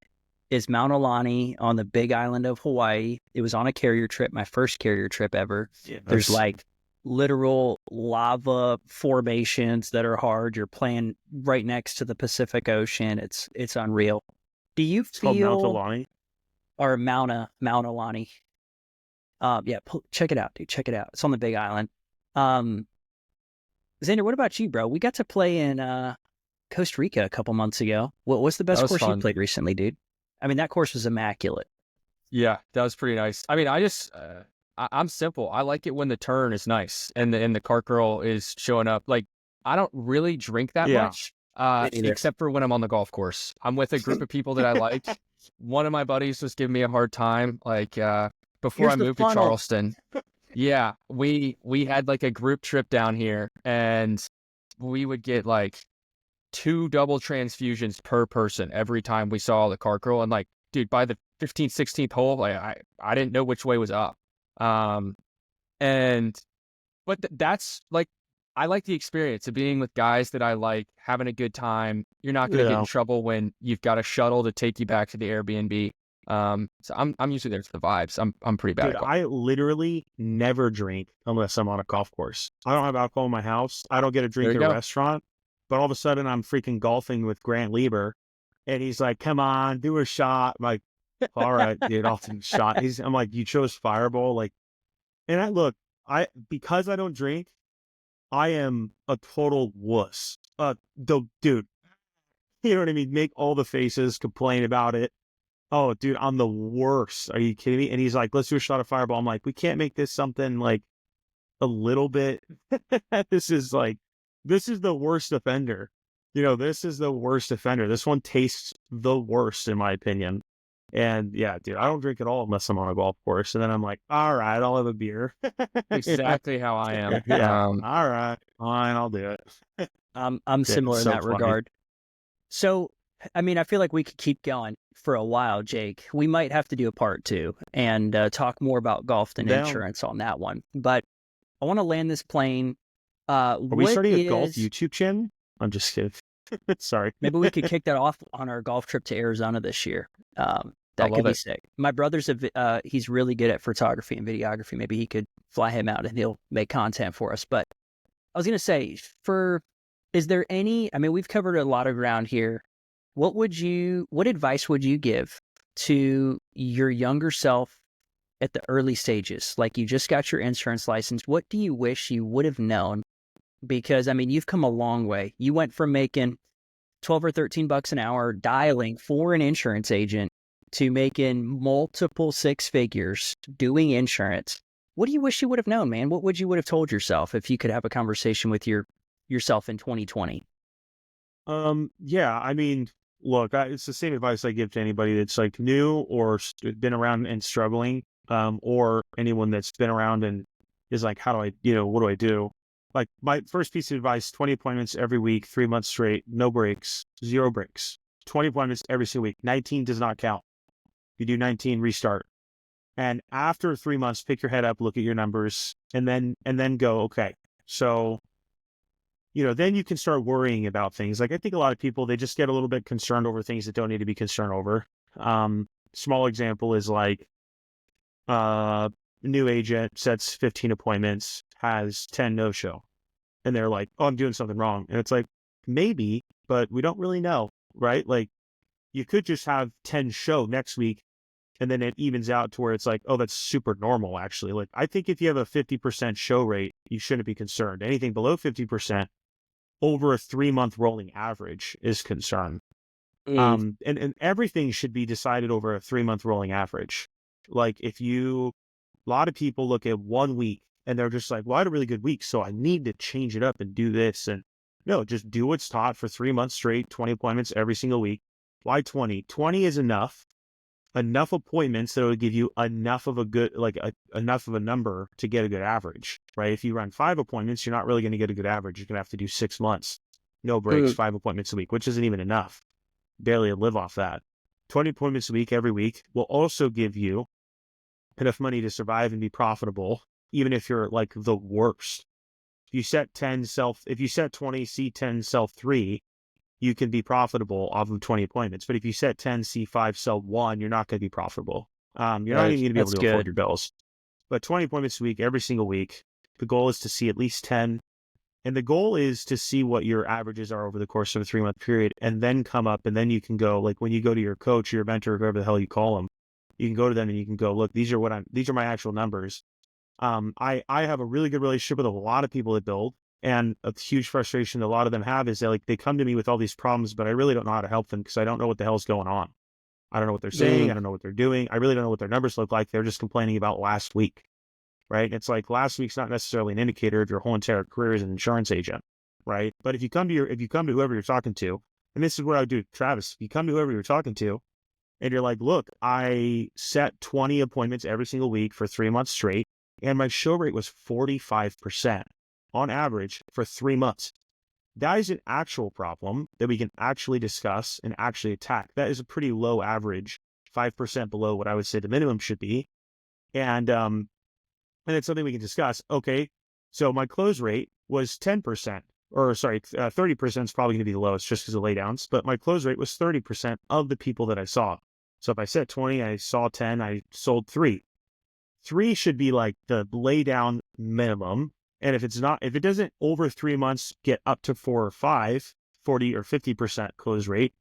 is Mount Aulani on the Big Island of Hawaii. It was on a carrier trip, my first carrier trip ever. Yeah, there's like literal lava formations that are hard. You're playing right next to the Pacific Ocean. It's unreal. Do you feel Mount Aulani or Mount Aulani? Check it out, dude. Check it out. It's on the Big Island. Xander, what about you, bro? We got to play in Costa Rica a couple months ago. What's the best course you played recently, dude? I mean, that course was immaculate. Yeah, that was pretty nice. I mean, I'm simple. I like it when the turn is nice and the cart girl is showing up. Like, I don't really drink that much, except for when I'm on the golf course. I'm with a group of people that I like. One of my buddies was giving me a hard time, like before I moved to Charleston. Yeah, we had like a group trip down here, and we would get like 2 double transfusions per person every time we saw the cart girl. And like, dude, by the 15th, 16th hole, like I didn't know which way was up. That's like, I like the experience of being with guys that I like, having a good time. You're not going to get in trouble when you've got a shuttle to take you back to the Airbnb. So I'm usually there for the vibes. I'm pretty bad. Dude, I literally never drink unless I'm on a golf course. I don't have alcohol in my house. I don't get a drink at a restaurant. But all of a sudden, I'm freaking golfing with Grant Lieber, and he's like, "Come on, do a shot." I'm like, "All right, dude, I'll do a shot." I'm like, "You chose Fireball, like," and because I don't drink, I am a total wuss. Dude, you know what I mean? Make all the faces, complain about it. Oh, dude, I'm the worst. Are you kidding me? And he's like, "Let's do a shot of Fireball." I'm like, "We can't make this something like a little bit." This is the worst offender. This is the worst offender. This one tastes the worst, in my opinion. And yeah, dude, I don't drink at all unless I'm on a golf course. And then I'm like, all right, I'll have a beer. Exactly how I am. Yeah. All right, fine, I'll do it. I'm similar in that regard. So, I mean, I feel like we could keep going for a while, Jake. We might have to do a part 2 and talk more about golf and insurance on that one. But I want to land this plane. Are we starting a golf YouTube channel? I'm just kidding. Sorry. Maybe we could kick that off on our golf trip to Arizona this year. That could be sick. My brother's he's really good at photography and videography. Maybe he could fly him out and he'll make content for us. But I was going to say, is there any, I mean, we've covered a lot of ground here. What advice would you give to your younger self at the early stages? Like, you just got your insurance license. What do you wish you would have known? Because, I mean, you've come a long way. You went from making $12 or $13 an hour dialing for an insurance agent to making multiple 6 figures doing insurance. What do you wish you would have known, man? What would you would have told yourself if you could have a conversation with yourself in 2020? Yeah, I mean, look, it's the same advice I give to anybody that's like new or been around and struggling, or anyone that's been around and is like, how do I, what do I do? Like, my first piece of advice, 20 appointments every week, 3 months straight, no breaks, 0 breaks, 20 appointments every single week. 19 does not count. You do 19, restart. And after 3 months, pick your head up, look at your numbers, and then go, okay, so then you can start worrying about things. Like I think a lot of people, they just get a little bit concerned over things that don't need to be concerned over. Small example is like, new agent sets 15 appointments, has 10 no-show. And they're like, oh, I'm doing something wrong. And it's like, maybe, but we don't really know, right? Like you could just have 10 show next week and then it evens out to where it's like, oh, that's super normal, actually. Like I think if you have a 50% show rate, you shouldn't be concerned. Anything below 50% over a 3-month rolling average is concern. And everything should be decided over a 3-month rolling average. Like a lot of people look at 1 week and they're just like, well, I had a really good week, so I need to change it up and do this. And no, just do what's taught for 3 months straight, 20 appointments every single week. Why 20? 20 is enough appointments that would give you enough of a good, enough of a number to get a good average, right? If you run 5 appointments, you're not really going to get a good average. You're going to have to do 6 months, no breaks, 5 appointments a week, which isn't even enough. Barely live off that. 20 appointments a week every week will also give you enough money to survive and be profitable, even if you're like the worst. If you set 20, C10, sell 3, you can be profitable off of 20 appointments. But if you set 10, C5, sell 1, you're not going to be profitable. You're not even going to be able to afford your bills. But 20 appointments a week, every single week, the goal is to see at least 10. And the goal is to see what your averages are over the course of a 3-month period and then come up. And then you can go, like when you go to your coach, your mentor, whoever the hell you call them, you can go to them and you can go, look, these are my actual numbers. I have a really good relationship with a lot of people that build, and a huge frustration that a lot of them have is that they come to me with all these problems, but I really don't know how to help them because I don't know what the hell's going on. I don't know what they're saying. I don't know what they're doing. I really don't know what their numbers look like. They're just complaining about last week, right? And it's like last week's not necessarily an indicator of your whole entire career as an insurance agent, right? But if you come to whoever you're talking to, and this is what I would do, Travis, if you come to whoever you're talking to and you're like, look, I set 20 appointments every single week for 3 months straight, and my show rate was 45% on average for 3 months. That is an actual problem that we can actually discuss and actually attack. That is a pretty low average, 5% below what I would say the minimum should be. And it's something we can discuss. Okay, so my close rate was 10%, or sorry, 30% is probably going to be the lowest just because of laydowns, but my close rate was 30% of the people that I saw. So if I set 20, I saw 10, I sold 3. 3 should be like the laydown minimum. And if it doesn't over 3 months get up to 4 or 5, 40 or 50% close rate,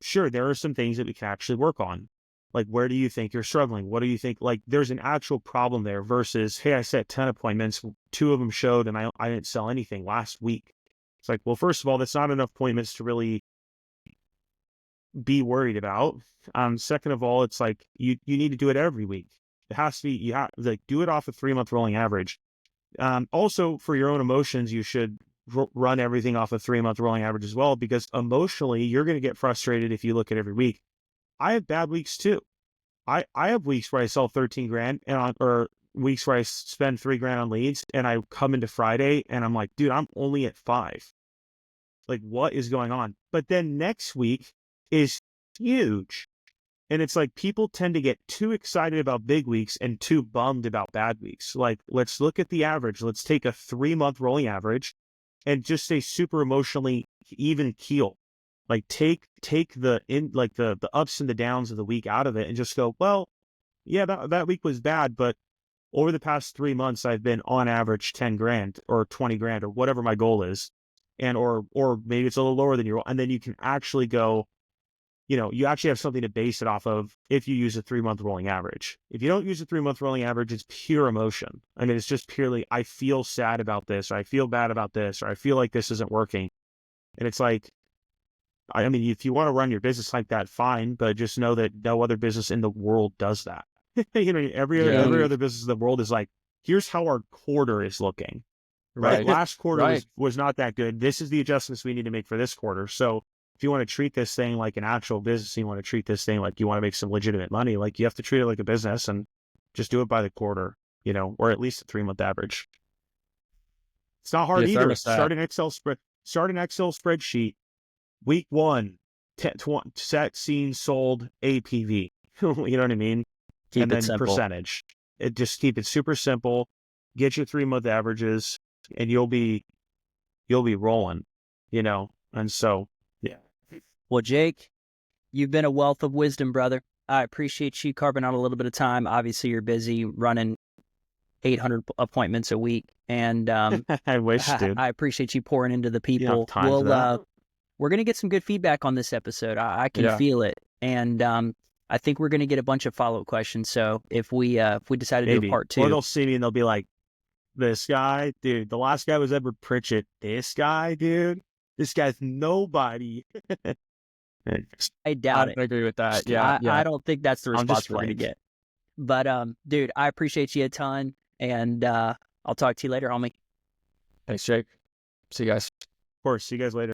sure, there are some things that we can actually work on. Like, where do you think you're struggling? What do you think? Like, there's an actual problem there versus, hey, I set 10 appointments, 2 of them showed, and I didn't sell anything last week. It's like, well, first of all, that's not enough appointments to really be worried about. Second of all, it's like, you need to do it every week. It has to be, do it off a 3-month rolling average. Also, for your own emotions, you should run everything off a 3-month rolling average as well, because emotionally, you're going to get frustrated if you look at every week. I have bad weeks too. I have weeks where I sell 13 grand or weeks where I spend 3 grand on leads, and I come into Friday and I'm like, dude, I'm only at 5. Like, what is going on? But then next week is huge. And it's like people tend to get too excited about big weeks and too bummed about bad weeks. Like, let's look at the average. Let's take a 3-month rolling average and just stay super emotionally even keel. Like take the ups and the downs of the week out of it and just go, well, yeah, that week was bad, but over the past 3 months, I've been on average 10 grand or 20 grand or whatever my goal is. And, or maybe it's a little lower than your, and then you can actually go, you actually have something to base it off of if you use a 3-month rolling average. If you don't use a 3-month rolling average, it's pure emotion. I mean, it's just purely, I feel sad about this, or I feel bad about this, or I feel like this isn't working. And it's like, I mean, if you want to run your business like that, fine, but just know that no other business in the world does that. Every other business in the world is like, here's how our quarter is looking. Right? Last quarter was not that good. This is the adjustments we need to make for this quarter. So if you want to treat this thing like an actual business, you want to treat this thing like you want to make some legitimate money, like you have to treat it like a business and just do it by the quarter, or at least a 3-month average. It's not hard either. Start an Excel spreadsheet. Week 1, set, seen, sold, APV. You know what I mean? Keep and it then simple. Percentage. Just keep it super simple. Get your 3-month averages, and you'll be you'll be rolling, and so, yeah. Well, Jake, you've been a wealth of wisdom, brother. I appreciate you carving out a little bit of time. Obviously, you're busy running 800 appointments a week, and I wish, dude. I appreciate you pouring into the people. Time for that. We're going to get some good feedback on this episode. I can feel it, and I think we're going to get a bunch of follow-up questions. So if we decide to do a part 2, or they'll see me and they'll be like, "This guy, dude, the last guy was Edward Pritchett. This guy, dude, this guy's nobody." I doubt it. I agree with that. I don't think that's the response we're going to playing. get. But dude, I appreciate you a ton, and I'll talk to you later, homie. Thanks, Jake. See you guys. Of course, see you guys later.